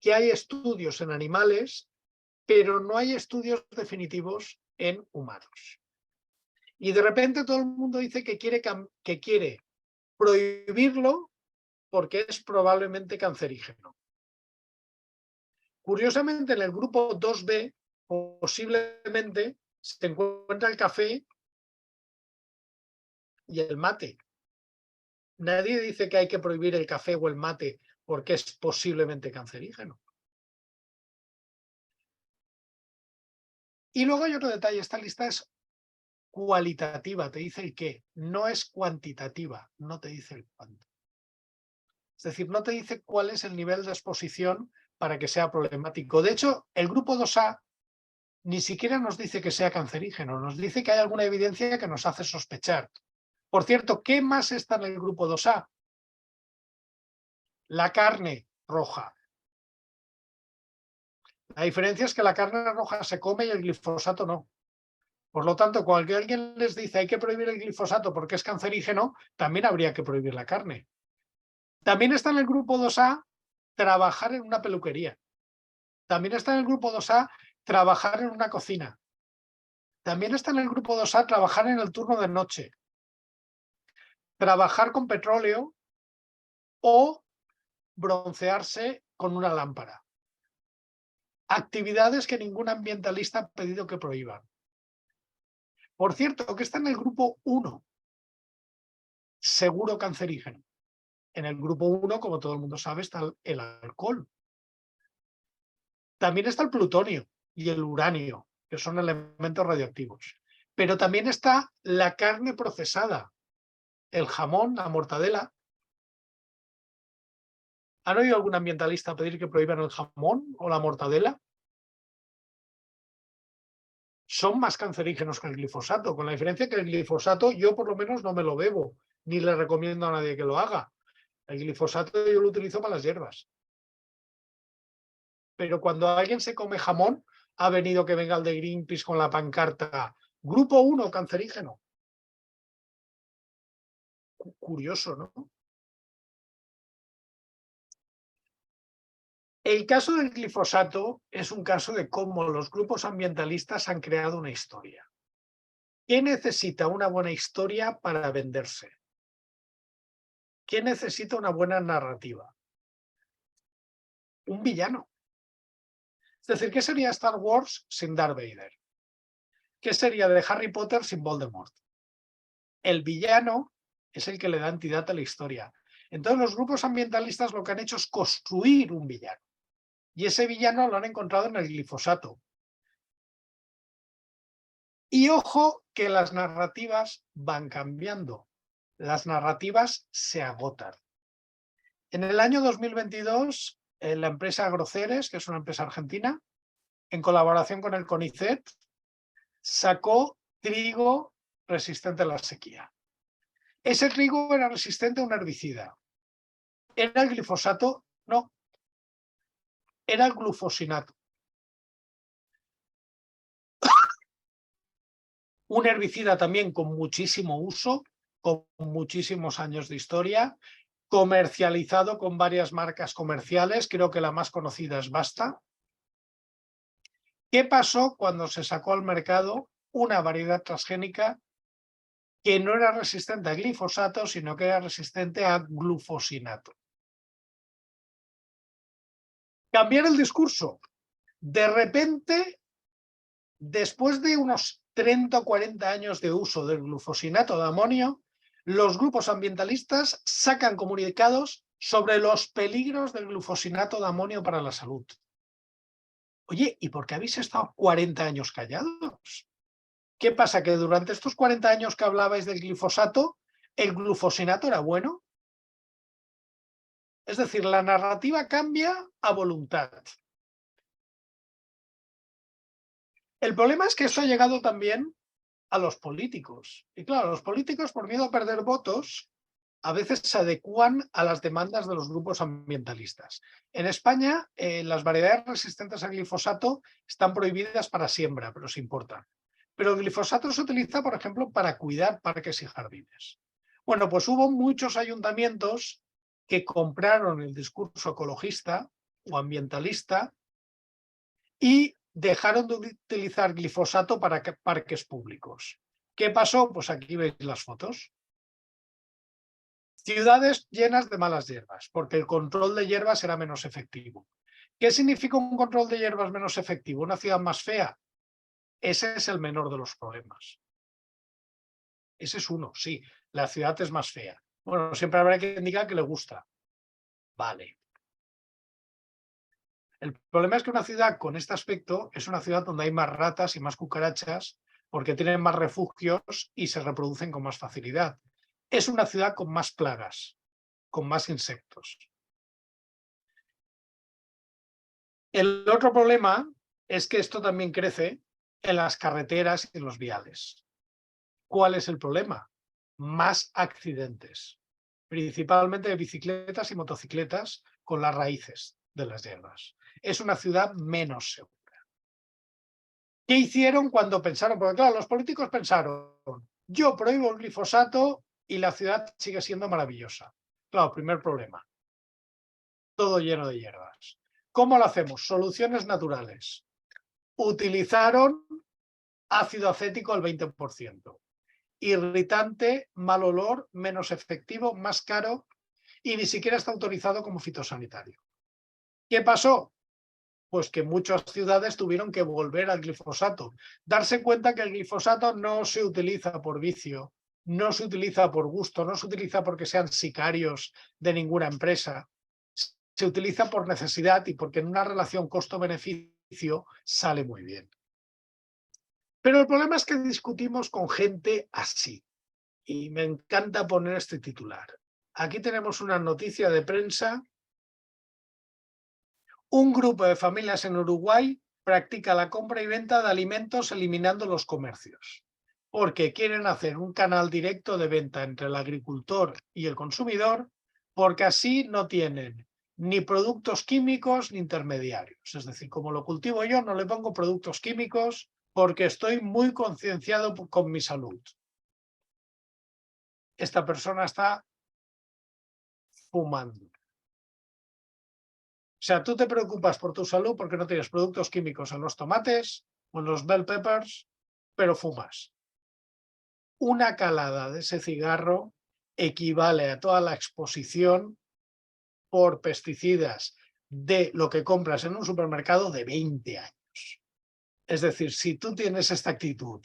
que hay estudios en animales, pero no hay estudios definitivos en humanos. Y de repente todo el mundo dice que quiere prohibirlo porque es probablemente cancerígeno. Curiosamente, en el grupo 2B, posiblemente se encuentra el café y el mate. Nadie dice que hay que prohibir el café o el mate porque es posiblemente cancerígeno. Y luego hay otro detalle, esta lista es cualitativa, te dice el qué, no es cuantitativa, no te dice el cuánto. Es decir, no te dice cuál es el nivel de exposición para que sea problemático. De hecho, el grupo 2A ni siquiera nos dice que sea cancerígeno, nos dice que hay alguna evidencia que nos hace sospechar. Por cierto, ¿qué más está en el grupo 2A? La carne roja. La diferencia es que la carne roja se come y el glifosato no. Por lo tanto, cuando alguien les dice hay que prohibir el glifosato porque es cancerígeno, también habría que prohibir la carne. También está en el grupo 2A trabajar en una peluquería. También está en el grupo 2A trabajar en una cocina. También está en el grupo 2A trabajar en el turno de noche. Trabajar con petróleo o broncearse con una lámpara. Actividades que ningún ambientalista ha pedido que prohíban. Por cierto, que está en el grupo 1, seguro cancerígeno. En el grupo 1, como todo el mundo sabe, está el alcohol. También está el plutonio y el uranio, que son elementos radioactivos. Pero también está la carne procesada, el jamón, la mortadela. ¿Han oído algún ambientalista pedir que prohíban el jamón o la mortadela? Son más cancerígenos que el glifosato, con la diferencia que el glifosato yo por lo menos no me lo bebo, ni le recomiendo a nadie que lo haga. El glifosato yo lo utilizo para las hierbas. Pero cuando alguien se come jamón, ha venido que venga el de Greenpeace con la pancarta Grupo 1 cancerígeno. curioso, ¿no? El caso del glifosato es un caso de cómo los grupos ambientalistas han creado una historia. ¿Qué necesita una buena historia para venderse? ¿Qué necesita una buena narrativa? Un villano. Es decir, ¿qué sería Star Wars sin Darth Vader? ¿Qué sería de Harry Potter sin Voldemort? El villano es el que le da entidad a la historia. Entonces los grupos ambientalistas lo que han hecho es construir un villano. Y ese villano lo han encontrado en el glifosato. Y ojo que las narrativas van cambiando. Las narrativas se agotan. En el año 2022, la empresa Agroceres, que es una empresa argentina, en colaboración con el CONICET, sacó trigo resistente a la sequía. Ese trigo era resistente a un herbicida. ¿Era el glifosato? No. Era el glufosinato. Un herbicida también con muchísimo uso, con muchísimos años de historia, comercializado con varias marcas comerciales, creo que la más conocida es Basta. ¿Qué pasó cuando se sacó al mercado una variedad transgénica que no era resistente a glifosato, sino que era resistente a glufosinato? Cambiar el discurso. De repente, después de unos 30 o 40 años de uso del glufosinato de amonio, los grupos ambientalistas sacan comunicados sobre los peligros del glufosinato de amonio para la salud. Oye, ¿y por qué habéis estado 40 años callados? ¿Qué pasa? ¿Que durante estos 40 años que hablabais del glifosato, el glufosinato era bueno? Es decir, la narrativa cambia a voluntad. El problema es que esto ha llegado también a los políticos. Y claro, los políticos, por miedo a perder votos, a veces se adecúan a las demandas de los grupos ambientalistas. En España, las variedades resistentes al glifosato están prohibidas para siembra, pero se importan. Pero el glifosato se utiliza, por ejemplo, para cuidar parques y jardines. Bueno, pues hubo muchos ayuntamientos que compraron el discurso ecologista o ambientalista y dejaron de utilizar glifosato para parques públicos. ¿Qué pasó? Pues aquí veis las fotos. Ciudades llenas de malas hierbas, porque el control de hierbas era menos efectivo. ¿Qué significa un control de hierbas menos efectivo? ¿Una ciudad más fea? Ese es el menor de los problemas. Ese es uno, sí, la ciudad es más fea. Bueno, siempre habrá quien diga que le gusta. Vale. El problema es que una ciudad con este aspecto es una ciudad donde hay más ratas y más cucarachas porque tienen más refugios y se reproducen con más facilidad. Es una ciudad con más plagas, con más insectos. El otro problema es que esto también crece en las carreteras y en los viales. ¿Cuál es el problema? Más accidentes, principalmente de bicicletas y motocicletas con las raíces de las hierbas. Es una ciudad menos segura. ¿Qué hicieron cuando pensaron? Porque claro, los políticos pensaron, yo prohíbo el glifosato y la ciudad sigue siendo maravillosa. Claro, primer problema, todo lleno de hierbas. ¿Cómo lo hacemos? Soluciones naturales. Utilizaron ácido acético al 20%. Irritante, mal olor, menos efectivo, más caro y ni siquiera está autorizado como fitosanitario. ¿Qué pasó? Pues que muchas ciudades tuvieron que volver al glifosato. Darse cuenta que el glifosato no se utiliza por vicio, no se utiliza por gusto, no se utiliza porque sean sicarios de ninguna empresa. Se utiliza por necesidad y porque en una relación costo-beneficio sale muy bien. Pero el problema es que discutimos con gente así. Y me encanta poner este titular. Aquí tenemos una noticia de prensa. Un grupo de familias en Uruguay practica la compra y venta de alimentos eliminando los comercios, porque quieren hacer un canal directo de venta entre el agricultor y el consumidor, porque así no tienen ni productos químicos ni intermediarios. Es decir, como lo cultivo yo, no le pongo productos químicos porque estoy muy concienciado con mi salud. esta persona está fumando. O sea, tú te preocupas por tu salud porque no tienes productos químicos en los tomates o en los bell peppers, pero fumas. Una calada de ese cigarro equivale a toda la exposición por pesticidas de lo que compras en un supermercado de 20 años. Es decir, si tú tienes esta actitud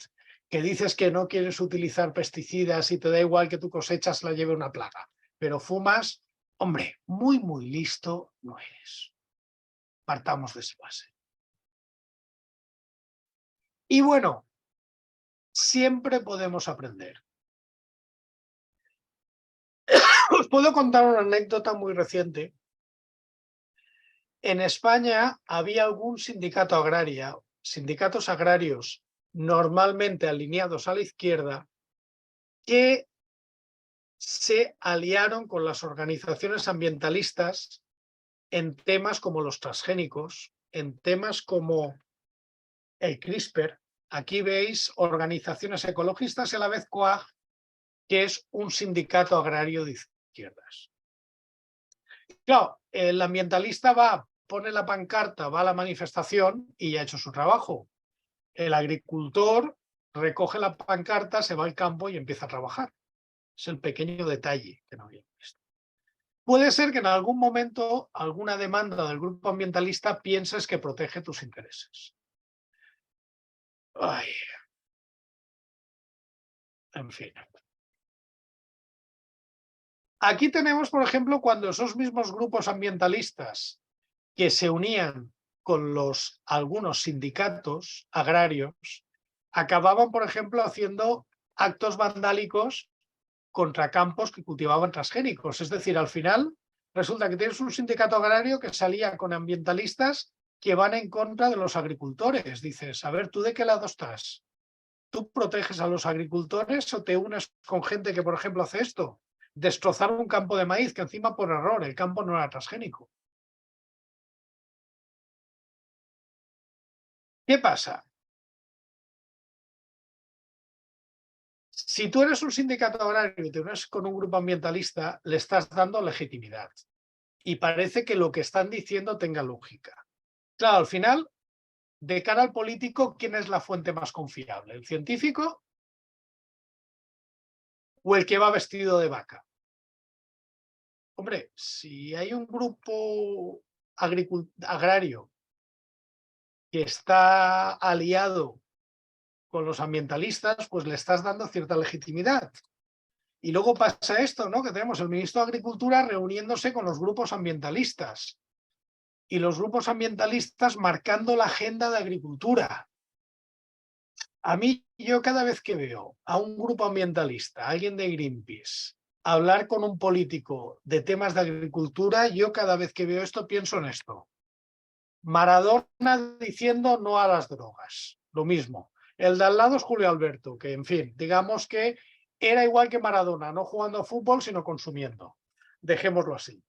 que dices que no quieres utilizar pesticidas y te da igual que tu cosecha se la lleve una plaga, pero fumas, hombre, muy, muy listo no eres. Partamos de esa base. Y bueno, siempre podemos aprender. Os puedo contar una anécdota muy reciente. En España había algún sindicatos agrarios normalmente alineados a la izquierda, que se aliaron con las organizaciones ambientalistas en temas como los transgénicos, en temas como el CRISPR. Aquí veis organizaciones ecologistas y a la vez COAG, que es un sindicato agrario de izquierdas. Claro, el ambientalista pone la pancarta, va a la manifestación y ya ha hecho su trabajo. El agricultor recoge la pancarta, se va al campo y empieza a trabajar. Es el pequeño detalle que no había visto. Puede ser que en algún momento alguna demanda del grupo ambientalista pienses que protege tus intereses. Ay. En fin. Aquí tenemos, por ejemplo, cuando esos mismos grupos ambientalistas que se unían con algunos sindicatos agrarios acababan, por ejemplo, haciendo actos vandálicos contra campos que cultivaban transgénicos. Es decir, al final resulta que tienes un sindicato agrario que salía con ambientalistas que van en contra de los agricultores. Dices, a ver, ¿tú de qué lado estás? ¿Tú proteges a los agricultores o te unes con gente que, por ejemplo, hace esto? Destrozar un campo de maíz que encima por error el campo no era transgénico. ¿Qué pasa? Si tú eres un sindicato agrario y te unes con un grupo ambientalista, le estás dando legitimidad. Y parece que lo que están diciendo tenga lógica. Claro, al final, de cara al político, ¿quién es la fuente más confiable? ¿El científico o el que va vestido de vaca? Hombre, si hay un grupo agrario que está aliado con los ambientalistas, pues le estás dando cierta legitimidad. Y luego pasa esto, ¿no? Que tenemos el ministro de Agricultura reuniéndose con los grupos ambientalistas y los grupos ambientalistas marcando la agenda de agricultura. A mí, yo cada vez que veo a un grupo ambientalista, alguien de Greenpeace, hablar con un político de temas de agricultura, yo cada vez que veo esto pienso en esto. Maradona diciendo no a las drogas, lo mismo. El de al lado es Julio Alberto, que en fin, digamos que era igual que Maradona, no jugando a fútbol, sino consumiendo. Dejémoslo así.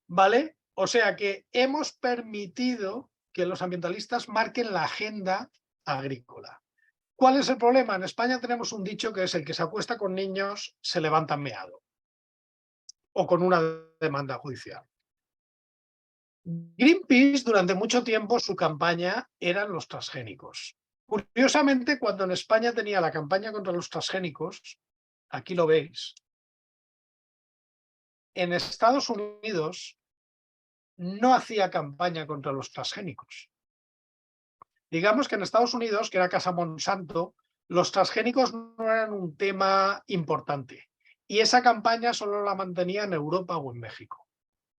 ¿Vale? O sea que hemos permitido que los ambientalistas marquen la agenda agrícola. ¿Cuál es el problema? En España tenemos un dicho que es: el que se acuesta con niños se levanta meado. O con una demanda judicial. Greenpeace durante mucho tiempo su campaña eran los transgénicos. Curiosamente, cuando en España tenía la campaña contra los transgénicos, aquí lo veis, en Estados Unidos no hacía campaña contra los transgénicos. Digamos que en Estados Unidos, que era Casa Monsanto, los transgénicos no eran un tema importante. Y esa campaña solo la mantenía en Europa o en México.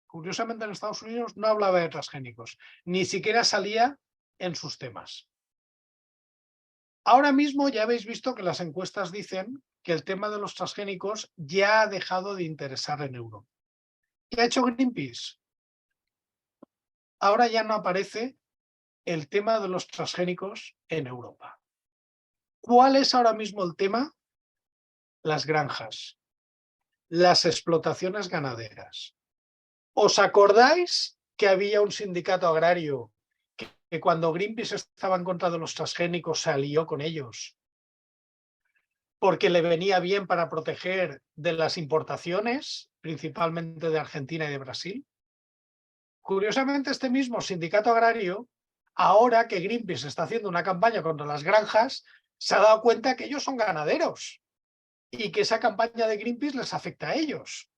Curiosamente, en Estados Unidos no hablaba de transgénicos, ni siquiera salía en sus temas. Ahora mismo ya habéis visto que las encuestas dicen que el tema de los transgénicos ya ha dejado de interesar en Europa. ¿Qué ha hecho Greenpeace? Ahora ya no aparece el tema de los transgénicos en Europa. ¿Cuál es ahora mismo el tema? Las granjas, las explotaciones ganaderas. ¿Os acordáis que había un sindicato agrario que cuando Greenpeace estaba en contra de los transgénicos se alió con ellos porque le venía bien para proteger de las importaciones, principalmente de Argentina y de Brasil. Curiosamente, este mismo sindicato agrario, ahora que Greenpeace está haciendo una campaña contra las granjas, se ha dado cuenta que ellos son ganaderos y que esa campaña de Greenpeace les afecta a ellos.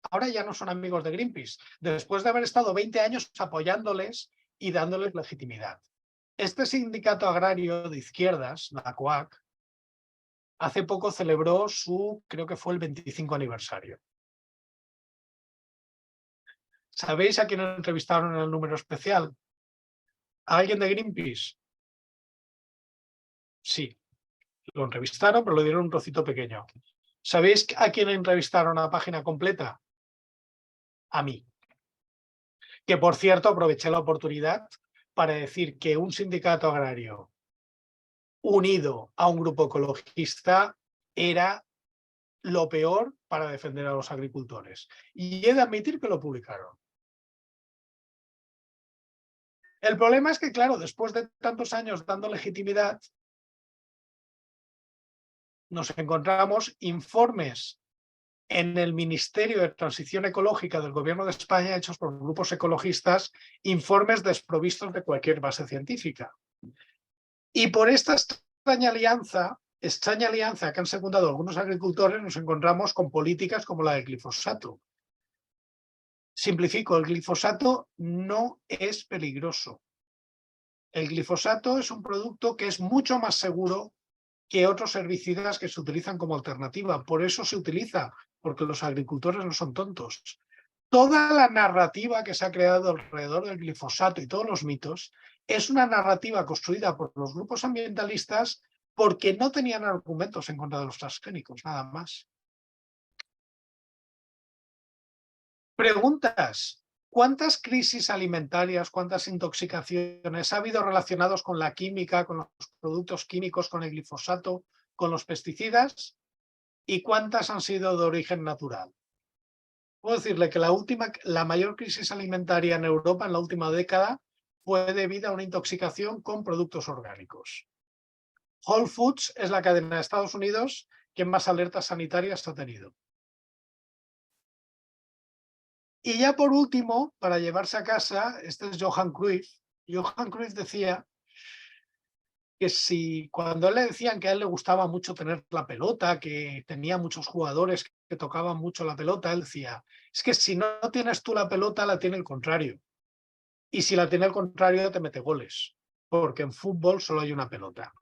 Ahora ya no son amigos de Greenpeace, después de haber estado 20 años apoyándoles y dándoles legitimidad. Este sindicato agrario de izquierdas, la COAC, hace poco celebró su, creo que fue el 25 aniversario. ¿Sabéis a quién entrevistaron en el número especial? ¿A alguien de Greenpeace? Sí, lo entrevistaron, pero le dieron un trocito pequeño. ¿Sabéis a quién entrevistaron a página completa? A mí. Que, por cierto, aproveché la oportunidad para decir que un sindicato agrario unido a un grupo ecologista era lo peor para defender a los agricultores. Y he de admitir que lo publicaron. El problema es que, claro, después de tantos años dando legitimidad, nos encontramos informes en el Ministerio de Transición Ecológica del Gobierno de España, hechos por grupos ecologistas, informes desprovistos de cualquier base científica. Y por esta extraña alianza que han secundado algunos agricultores, nos encontramos con políticas como la del glifosato. Simplifico, el glifosato no es peligroso. El glifosato es un producto que es mucho más seguro que otros herbicidas que se utilizan como alternativa. Por eso se utiliza, porque los agricultores no son tontos. Toda la narrativa que se ha creado alrededor del glifosato y todos los mitos es una narrativa construida por los grupos ambientalistas porque no tenían argumentos en contra de los transgénicos, nada más. Preguntas. ¿Cuántas crisis alimentarias, cuántas intoxicaciones ha habido relacionados con la química, con los productos químicos, con el glifosato, con los pesticidas? ¿Y cuántas han sido de origen natural? Puedo decirle que la mayor crisis alimentaria en Europa en la última década fue debida a una intoxicación con productos orgánicos. Whole Foods es la cadena de Estados Unidos que más alertas sanitarias ha tenido. Y ya por último, para llevarse a casa, este es Johan Cruyff. Johan Cruyff decía que cuando él le decían que a él le gustaba mucho tener la pelota, que tenía muchos jugadores que tocaban mucho la pelota, él decía, es que si no tienes tú la pelota, la tiene el contrario. Y si la tiene el contrario, te mete goles, porque en fútbol solo hay una pelota.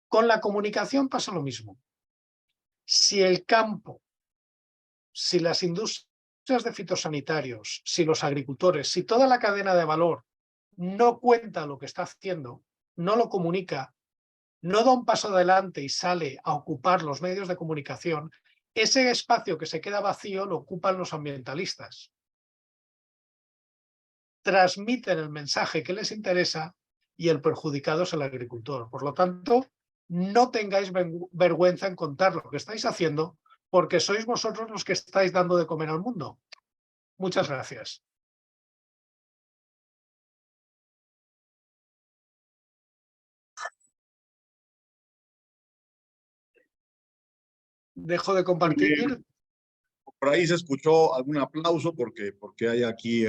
Con la comunicación pasa lo mismo. Si el campo, si las industrias de fitosanitarios, si los agricultores, si toda la cadena de valor no cuenta lo que está haciendo, no lo comunica, no da un paso adelante y sale a ocupar los medios de comunicación, ese espacio que se queda vacío lo ocupan los ambientalistas. Transmiten el mensaje que les interesa y el perjudicado es el agricultor. Por lo tanto, no tengáis vergüenza en contar lo que estáis haciendo, porque sois vosotros los que estáis dando de comer al mundo. Muchas gracias. Dejo de compartir. Por ahí se escuchó algún aplauso porque hay aquí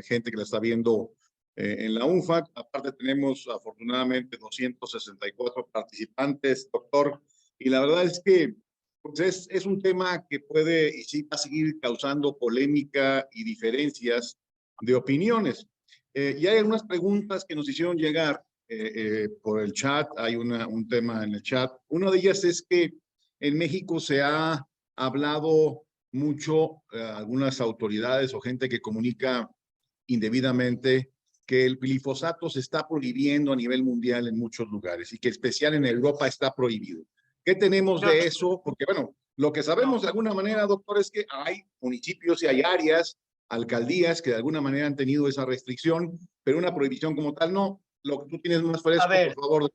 gente que la está viendo en la UNFAC. Aparte tenemos afortunadamente 264 participantes, doctor. Y la verdad es que pues es un tema que puede y sí va a seguir causando polémica y diferencias de opiniones. Y hay algunas preguntas que nos hicieron llegar por el chat. Hay un tema en el chat. Una de ellas es que en México se ha hablado mucho algunas autoridades o gente que comunica indebidamente que el glifosato se está prohibiendo a nivel mundial en muchos lugares y que especial en Europa está prohibido. ¿Qué tenemos de eso? Porque, bueno, lo que sabemos de alguna manera, doctor, es que hay municipios y hay áreas, alcaldías que de alguna manera han tenido esa restricción, pero una prohibición como tal no. Lo que tú tienes más fresco, por favor.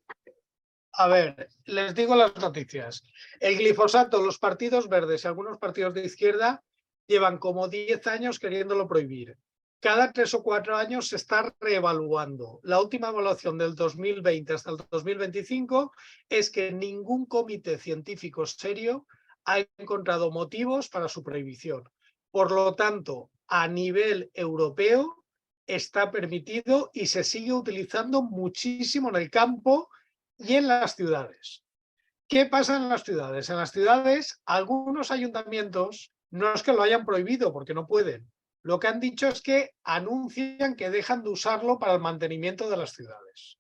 A ver, les digo las noticias. El glifosato, los partidos verdes y algunos partidos de izquierda llevan como 10 años queriéndolo prohibir. cada 3 o 4 años se está reevaluando. La última evaluación del 2020 hasta el 2025 es que ningún comité científico serio ha encontrado motivos para su prohibición. Por lo tanto, a nivel europeo está permitido y se sigue utilizando muchísimo en el campo y en las ciudades. ¿Qué pasa en las ciudades? En las ciudades, algunos ayuntamientos no es que lo hayan prohibido porque no pueden. Lo que han dicho es que anuncian que dejan de usarlo para el mantenimiento de las ciudades.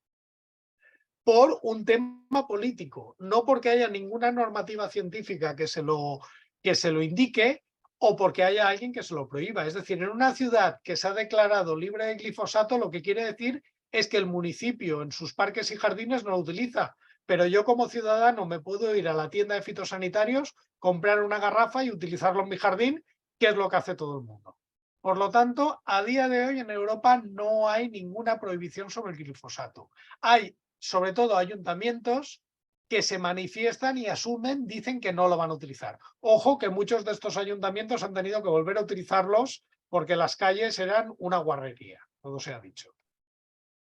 Por un tema político, no porque haya ninguna normativa científica que se lo indique o porque haya alguien que se lo prohíba. Es decir, en una ciudad que se ha declarado libre de glifosato, lo que quiere decir es que el municipio en sus parques y jardines no lo utiliza. Pero yo como ciudadano me puedo ir a la tienda de fitosanitarios, comprar una garrafa y utilizarlo en mi jardín, que es lo que hace todo el mundo. Por lo tanto, a día de hoy en Europa no hay ninguna prohibición sobre el glifosato. Hay, sobre todo, ayuntamientos que se manifiestan y asumen, dicen que no lo van a utilizar. Ojo que muchos de estos ayuntamientos han tenido que volver a utilizarlos porque las calles eran una guarrería, todo se ha dicho.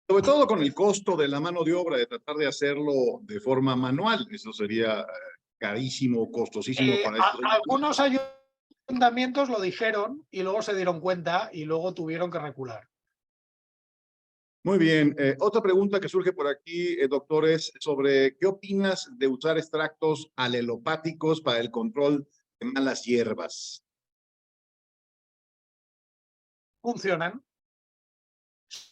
Sobre todo con el costo de la mano de obra, de tratar de hacerlo de forma manual. Eso sería carísimo, costosísimo para estos algunos ayuntamientos lo dijeron y luego se dieron cuenta y luego tuvieron que recular. Muy bien. Otra pregunta que surge por aquí, doctor, es sobre ¿qué opinas de usar extractos alelopáticos para el control de malas hierbas? Funcionan.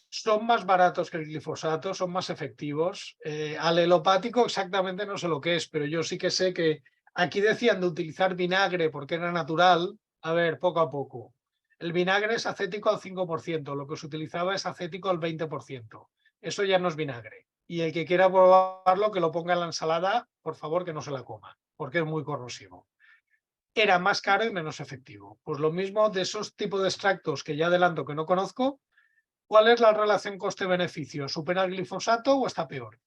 Son más baratos que el glifosato, son más efectivos. Alelopático exactamente no sé lo que es, pero yo sí que sé que aquí decían de utilizar vinagre porque era natural. A ver, poco a poco. El vinagre es acético al 5%, lo que se utilizaba es acético al 20%. Eso ya no es vinagre. Y el que quiera probarlo, que lo ponga en la ensalada, por favor que no se la coma, porque es muy corrosivo. Era más caro y menos efectivo. Pues lo mismo de esos tipos de extractos que ya adelanto que no conozco. ¿Cuál es la relación coste-beneficio? ¿Supera el glifosato o está peor?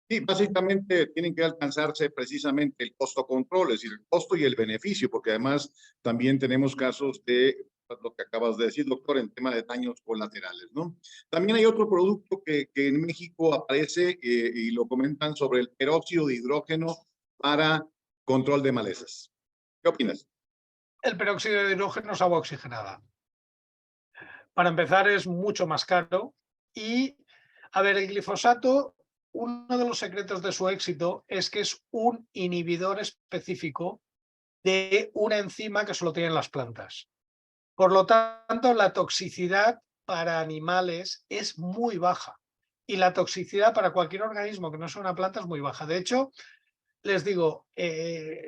Sí, básicamente tienen que alcanzarse precisamente el costo control, es decir, el costo y el beneficio, porque además también tenemos casos de lo que acabas de decir, doctor, en tema de daños colaterales, ¿no? También hay otro producto que en México aparece y lo comentan sobre el peróxido de hidrógeno para control de malezas. ¿Qué opinas? El peróxido de hidrógeno es agua oxigenada. Para empezar, es mucho más caro y, a ver, el glifosato, uno de los secretos de su éxito es que es un inhibidor específico de una enzima que solo tienen las plantas. Por lo tanto, la toxicidad para animales es muy baja y la toxicidad para cualquier organismo que no sea una planta es muy baja. De hecho, les digo,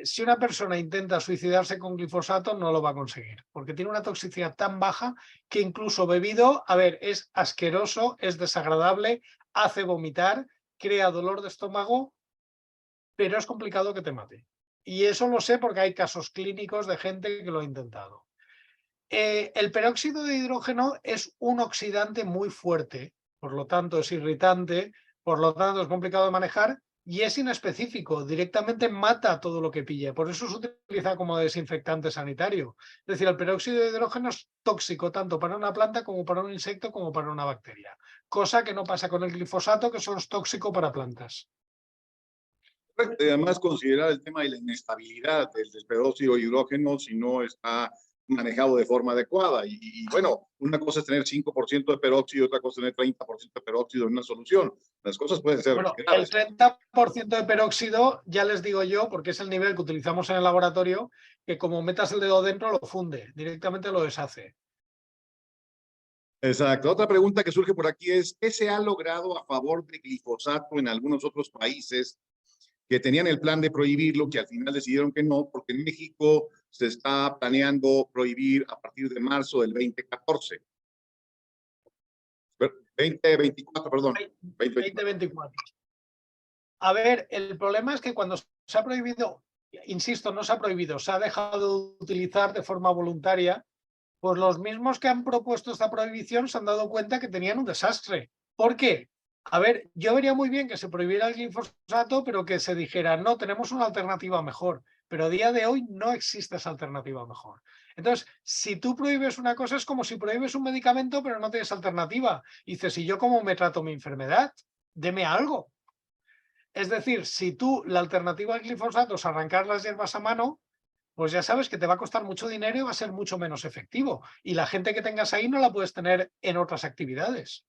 si una persona intenta suicidarse con glifosato no lo va a conseguir, porque tiene una toxicidad tan baja que incluso bebido, a ver, es asqueroso, es desagradable, hace vomitar, crea dolor de estómago, pero es complicado que te mate. Y eso lo sé porque hay casos clínicos de gente que lo ha intentado. El peróxido de hidrógeno es un oxidante muy fuerte, por lo tanto es irritante, por lo tanto es complicado de manejar y es inespecífico, directamente mata todo lo que pille. Por eso se utiliza como desinfectante sanitario. Es decir, el peróxido de hidrógeno es tóxico tanto para una planta como para un insecto como para una bacteria, cosa que no pasa con el glifosato, que solo es tóxico para plantas. Además, considerar el tema de la inestabilidad del peróxido de hidrógeno si no está manejado de forma adecuada. Bueno, una cosa es tener 5% de peróxido y otra cosa es tener 30% de peróxido en una solución. Las cosas pueden ser Bueno, graves. el 30% de peróxido, ya les digo yo, porque es el nivel que utilizamos en el laboratorio, que como metas el dedo dentro lo funde, directamente lo deshace. Exacto. Otra pregunta que surge por aquí es, ¿qué se ha logrado a favor de glifosato en algunos otros países que tenían el plan de prohibirlo, que al final decidieron que no, porque en México se está planeando prohibir a partir de marzo del 2014? 2024, perdón. 2024. A ver, el problema es que cuando se ha prohibido, insisto, no se ha prohibido, se ha dejado de utilizar de forma voluntaria, pues los mismos que han propuesto esta prohibición se han dado cuenta que tenían un desastre. ¿Por qué? A ver, yo vería muy bien que se prohibiera el glifosato, pero que se dijera, no, tenemos una alternativa mejor. pero a día de hoy no existe esa alternativa mejor. Entonces, si tú prohíbes una cosa, es como si prohíbes un medicamento, pero no tienes alternativa. Y dices, ¿y yo cómo me trato mi enfermedad? Deme algo. Es decir, si tú la alternativa al glifosato es arrancar las hierbas a mano, pues ya sabes que te va a costar mucho dinero y va a ser mucho menos efectivo. Y la gente que tengas ahí no la puedes tener en otras actividades.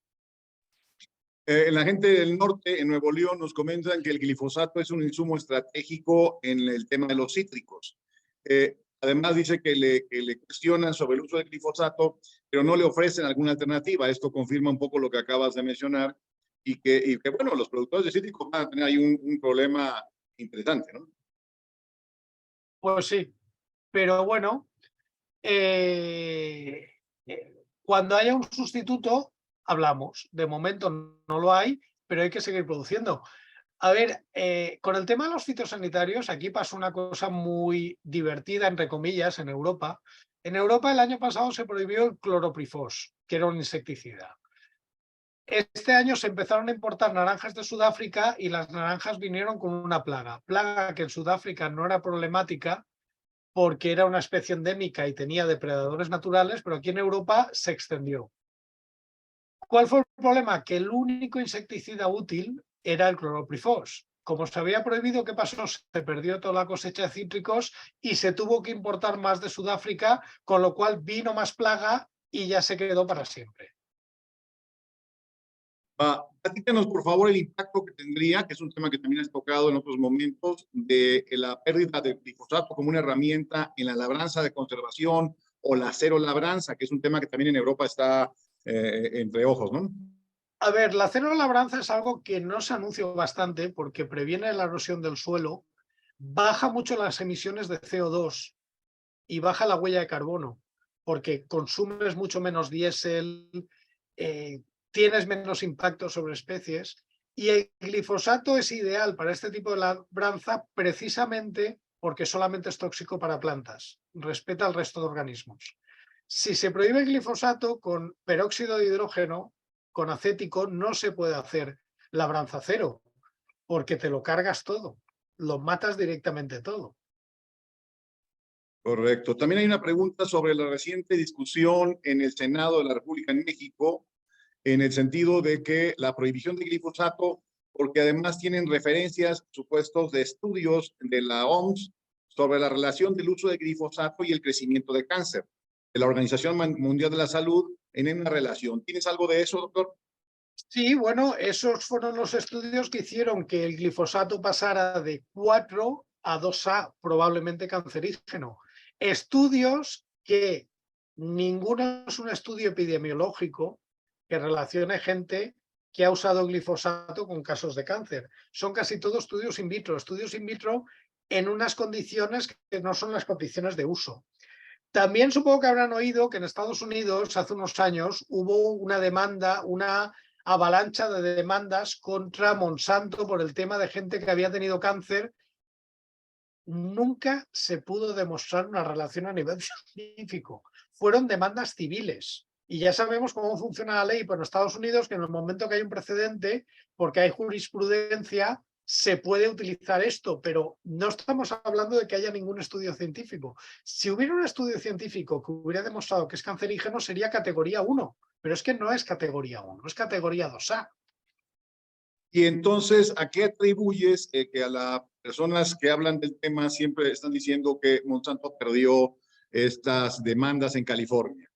La gente del norte, en Nuevo León, nos comentan que el glifosato es un insumo estratégico en el tema de los cítricos. Además, dice que le cuestionan sobre el uso del glifosato, pero no le ofrecen alguna alternativa. Esto confirma un poco lo que acabas de mencionar y que bueno, los productores de cítricos van a tener ahí un problema interesante, ¿no? Pues sí, pero bueno, cuando haya un sustituto, hablamos. De momento no lo hay, pero hay que seguir produciendo. A ver, con el tema de los fitosanitarios, aquí pasó una cosa muy divertida, entre comillas, en Europa. En Europa el año pasado se prohibió el cloroprifos, que era un insecticida. Este año se empezaron a importar naranjas de Sudáfrica y las naranjas vinieron con una plaga que en Sudáfrica no era problemática porque era una especie endémica y tenía depredadores naturales, pero aquí en Europa se extendió. ¿Cuál fue el problema? Que el único insecticida útil era el cloroprifos. Como se había prohibido, ¿qué pasó? Se perdió toda la cosecha de cítricos y se tuvo que importar más de Sudáfrica, con lo cual vino más plaga y ya se quedó para siempre. Platícanos, por favor, el impacto que tendría, que es un tema que también has tocado en otros momentos, de la pérdida de glifosato como una herramienta en la labranza de conservación o la cero labranza, que es un tema que también en Europa está entre ojos, ¿no? A ver, la cero labranza es algo que no se anuncia bastante porque previene la erosión del suelo, baja mucho las emisiones de CO2 y baja la huella de carbono, porque consumes mucho menos diésel, tienes menos impacto sobre especies, y el glifosato es ideal para este tipo de labranza precisamente porque solamente es tóxico para plantas, respeta al resto de organismos. Si se prohíbe el glifosato con peróxido de hidrógeno, con acético, no se puede hacer labranza cero, porque te lo cargas todo, lo matas directamente todo. Correcto. También hay una pregunta sobre la reciente discusión en el Senado de la República en México, en el sentido de que la prohibición de glifosato, porque además tienen referencias, supuestos de estudios de la OMS sobre la relación del uso de glifosato y el crecimiento de cáncer, de la Organización Mundial de la Salud, en una relación. ¿Tienes algo de eso, doctor? Sí, bueno, esos fueron los estudios que hicieron que el glifosato pasara de 4 a 2A, probablemente cancerígeno. Estudios que ninguno es un estudio epidemiológico que relacione gente que ha usado glifosato con casos de cáncer. Son casi todos estudios in vitro en unas condiciones que no son las condiciones de uso. También supongo que habrán oído que en Estados Unidos hace unos años hubo una demanda, una avalancha de demandas contra Monsanto por el tema de gente que había tenido cáncer. Nunca se pudo demostrar una relación a nivel científico. Fueron demandas civiles. Y ya sabemos cómo funciona la ley, pero en Estados Unidos, que en el momento que hay un precedente, porque hay jurisprudencia, se puede utilizar esto, pero no estamos hablando de que haya ningún estudio científico. Si hubiera un estudio científico que hubiera demostrado que es cancerígeno, sería categoría 1, pero es que no es categoría 1, es categoría 2A. Y entonces, ¿a qué atribuyes que a las personas que hablan del tema siempre están diciendo que Monsanto perdió estas demandas en California?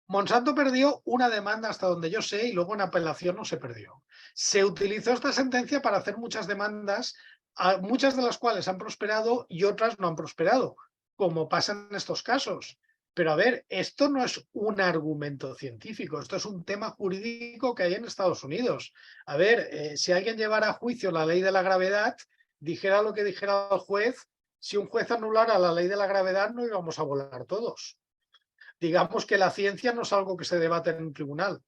Monsanto perdió una demanda hasta donde yo sé y luego en apelación no se perdió. Se utilizó esta sentencia para hacer muchas demandas, muchas de las cuales han prosperado y otras no han prosperado, como pasa en estos casos. Pero a ver, esto no es un argumento científico, esto es un tema jurídico que hay en Estados Unidos. A ver, si alguien llevara a juicio la ley de la gravedad, dijera lo que dijera el juez, si un juez anulara la ley de la gravedad no íbamos a volar todos. Digamos que la ciencia no es algo que se debate en un tribunal.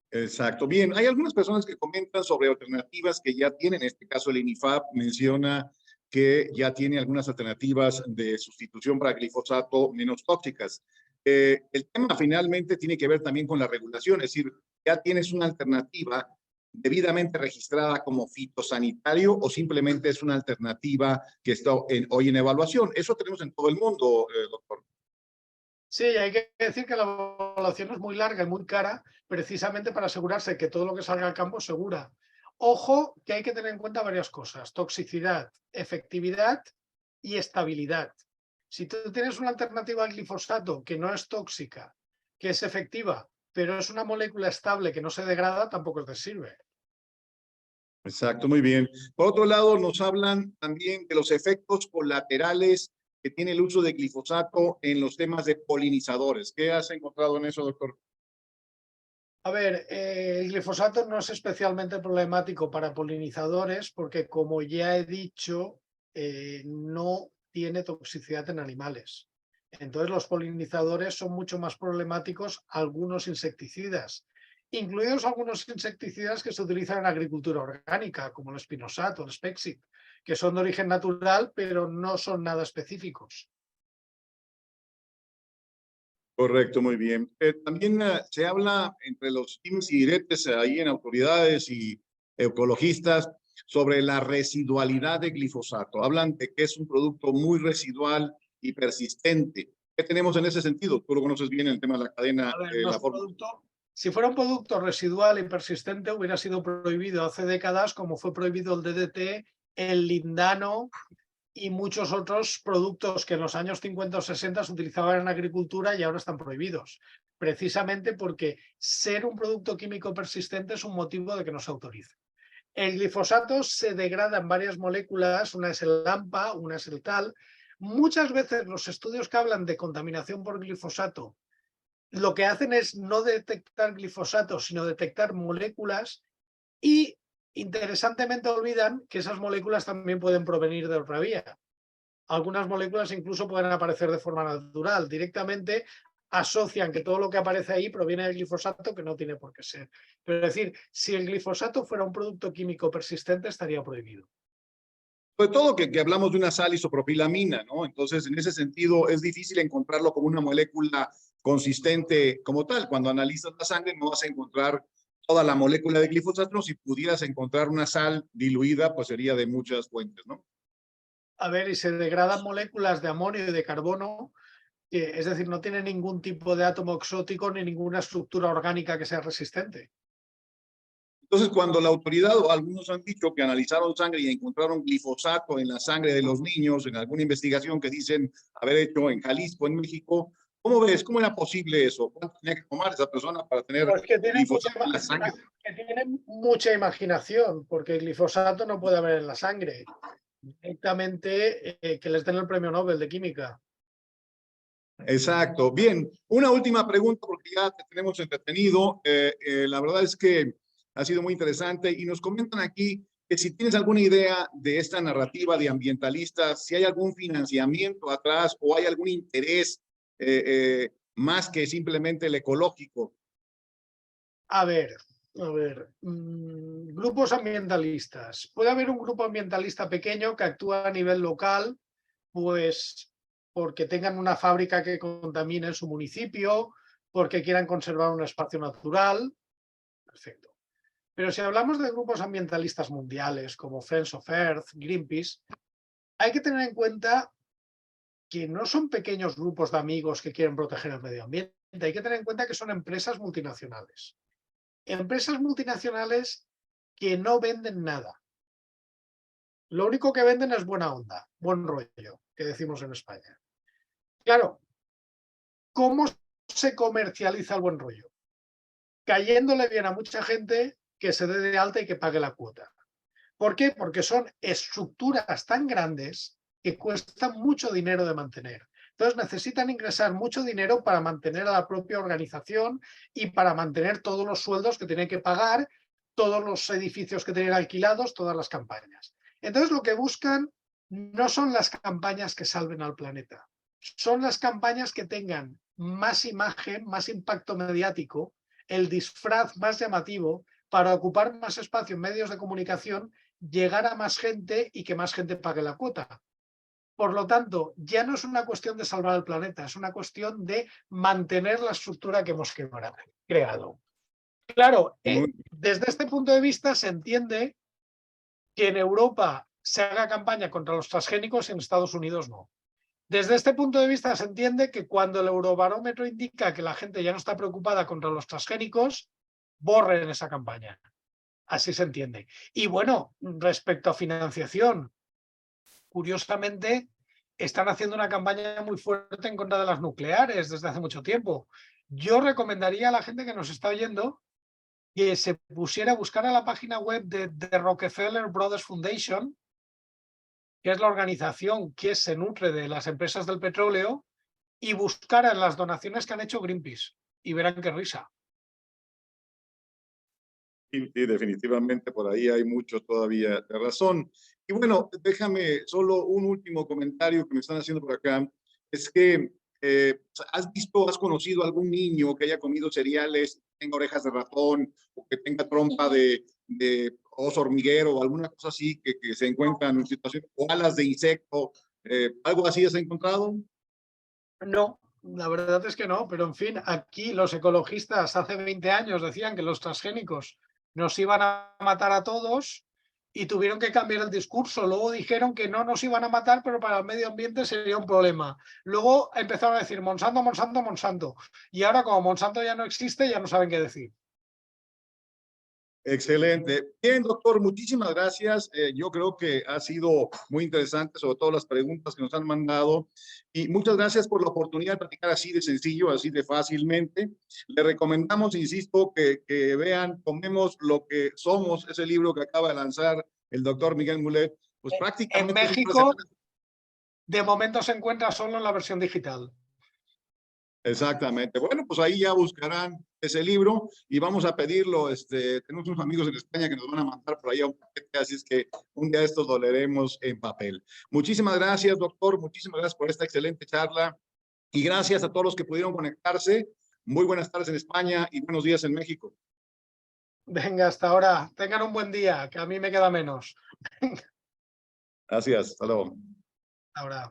Exacto. Bien, hay algunas personas que comentan sobre alternativas que ya tienen. En este caso, el INIFAP menciona que ya tiene algunas alternativas de sustitución para glifosato menos tóxicas. El tema finalmente tiene que ver también con la regulación, es decir, ya tienes una alternativa, debidamente registrada como fitosanitario o simplemente es una alternativa que está hoy en evaluación? Eso tenemos en todo el mundo, doctor. Sí, hay que decir que la evaluación es muy larga y muy cara, precisamente para asegurarse que todo lo que salga al campo es segura. Ojo, que hay que tener en cuenta varias cosas: toxicidad, efectividad y estabilidad. Si tú tienes una alternativa al glifosato que no es tóxica, que es efectiva, pero es una molécula estable que no se degrada, tampoco te sirve. Exacto, muy bien. Por otro lado, nos hablan también de los efectos colaterales que tiene el uso de glifosato en los temas de polinizadores. ¿Qué has encontrado en eso, doctor? A ver, el glifosato no es especialmente problemático para polinizadores porque, como ya he dicho, no tiene toxicidad en animales. Entonces, los polinizadores son mucho más problemáticos algunos insecticidas, incluidos algunos insecticidas que se utilizan en agricultura orgánica, como el espinosato, el Spexit, que son de origen natural, pero no son nada específicos. Correcto, muy bien. También se habla entre los dimes y diretes ahí en autoridades y ecologistas sobre la residualidad de glifosato. Hablan de que es un producto muy residual y persistente. ¿Qué tenemos en ese sentido? Tú lo conoces bien el tema de la cadena A ver, de no la es un fórmula. producto. Si fuera un producto residual y persistente, hubiera sido prohibido hace décadas, como fue prohibido el DDT, el lindano y muchos otros productos que en los años 50 o 60 se utilizaban en agricultura y ahora están prohibidos. Precisamente porque ser un producto químico persistente es un motivo de que no se autorice. El glifosato se degrada en varias moléculas, una es el AMPA, una es el TAL. Muchas veces los estudios que hablan de contaminación por glifosato lo que hacen es no detectar glifosato, sino detectar moléculas y, interesantemente, olvidan que esas moléculas también pueden provenir de otra vía. Algunas moléculas incluso pueden aparecer de forma natural. Directamente asocian que todo lo que aparece ahí proviene del glifosato, que no tiene por qué ser. Pero es decir, si el glifosato fuera un producto químico persistente, estaría prohibido. Sobre todo que hablamos de una sal isopropilamina, ¿no? Entonces, en ese sentido, es difícil encontrarlo como una molécula consistente como tal. Cuando analizas la sangre, no vas a encontrar toda la molécula de glifosato. Si pudieras encontrar una sal diluida, pues sería de muchas fuentes, ¿no? A ver, y se degradan moléculas de amonio y de carbono, es decir, no tiene ningún tipo de átomo exótico ni ninguna estructura orgánica que sea resistente. Entonces, cuando la autoridad o algunos han dicho que analizaron sangre y encontraron glifosato en la sangre de los niños, en alguna investigación que dicen haber hecho en Jalisco, en México, ¿cómo ves? ¿Cómo era posible eso? ¿Cuánto tenía que tomar esa persona para tener Pues que tienen mucha, glifosato en la sangre? que tienen mucha imaginación, porque el glifosato no puede haber en la sangre. Directamente que les den el premio Nobel de Química. Exacto. Bien, una última pregunta porque ya te tenemos entretenido. La verdad es que ha sido muy interesante y nos comentan aquí que si tienes alguna idea de esta narrativa de ambientalistas, si hay algún financiamiento atrás o hay algún interés más que simplemente el ecológico. A ver, grupos ambientalistas. Puede haber un grupo ambientalista pequeño que actúa a nivel local, pues porque tengan una fábrica que contamine en su municipio, porque quieran conservar un espacio natural. Perfecto. Pero si hablamos de grupos ambientalistas mundiales como Friends of Earth, Greenpeace, hay que tener en cuenta que no son pequeños grupos de amigos que quieren proteger el medio ambiente. Hay que tener en cuenta que son empresas multinacionales. Empresas multinacionales que no venden nada. Lo único que venden es buena onda, buen rollo, que decimos en España. Claro, ¿cómo se comercializa el buen rollo? Cayéndole bien a mucha gente que se dé de alta y que pague la cuota. ¿Por qué? Porque son estructuras tan grandes que cuestan mucho dinero de mantener. Entonces necesitan ingresar mucho dinero para mantener a la propia organización y para mantener todos los sueldos que tienen que pagar, todos los edificios que tienen alquilados, todas las campañas. Entonces lo que buscan no son las campañas que salven al planeta, son las campañas que tengan más imagen, más impacto mediático, el disfraz más llamativo para ocupar más espacio en medios de comunicación, llegar a más gente y que más gente pague la cuota. Por lo tanto, ya no es una cuestión de salvar el planeta, es una cuestión de mantener la estructura que hemos creado. Claro, Muy- desde este punto de vista se entiende que en Europa se haga campaña contra los transgénicos y en Estados Unidos no. Desde este punto de vista se entiende que cuando el Eurobarómetro indica que la gente ya no está preocupada contra los transgénicos, borren esa campaña. Así se entiende. Y bueno, respecto a financiación, curiosamente, están haciendo una campaña muy fuerte en contra de las nucleares desde hace mucho tiempo. Yo recomendaría a la gente que nos está oyendo que se pusiera a buscar a la página web de Rockefeller Brothers Foundation, que es la organización que se nutre de las empresas del petróleo, y buscara en las donaciones que han hecho Greenpeace y verán qué risa. Sí, sí, definitivamente por ahí hay mucho todavía de razón. Y bueno, déjame solo un último comentario que me están haciendo por acá. Es que has visto, has conocido algún niño que haya comido cereales, tenga orejas de ratón o que tenga trompa de oso hormiguero o alguna cosa así que se encuentran en situación, o alas de insecto, algo así has encontrado. No, la verdad es que no, pero en fin, aquí los ecologistas hace 20 años decían que los transgénicos nos iban a matar a todos y tuvieron que cambiar el discurso. Luego dijeron que no nos iban a matar, pero para el medio ambiente sería un problema. Luego empezaron a decir Monsanto, Monsanto, Monsanto. Y ahora como Monsanto ya no existe, ya no saben qué decir. Excelente. Bien, doctor, muchísimas gracias. Yo creo que ha sido muy interesante, sobre todo las preguntas que nos han mandado. Y muchas gracias por la oportunidad de platicar así de sencillo, así de fácilmente. Le recomendamos, insisto, que vean, Comemos lo que somos, ese libro que acaba de lanzar el doctor Miguel Mulet. Pues En prácticamente es un México, de momento se encuentra solo en la versión digital. Exactamente. Bueno, pues ahí ya buscarán ese libro y vamos a pedirlo. Tenemos unos amigos en España que nos van a mandar por ahí un paquete, así es que un día estos lo leeremos en papel. Muchísimas gracias, doctor. Muchísimas gracias por esta excelente charla y gracias a todos los que pudieron conectarse. Muy buenas tardes en España y buenos días en México. Venga, hasta ahora. Tengan un buen día, que a mí me queda menos. Gracias. Hasta luego. Ahora.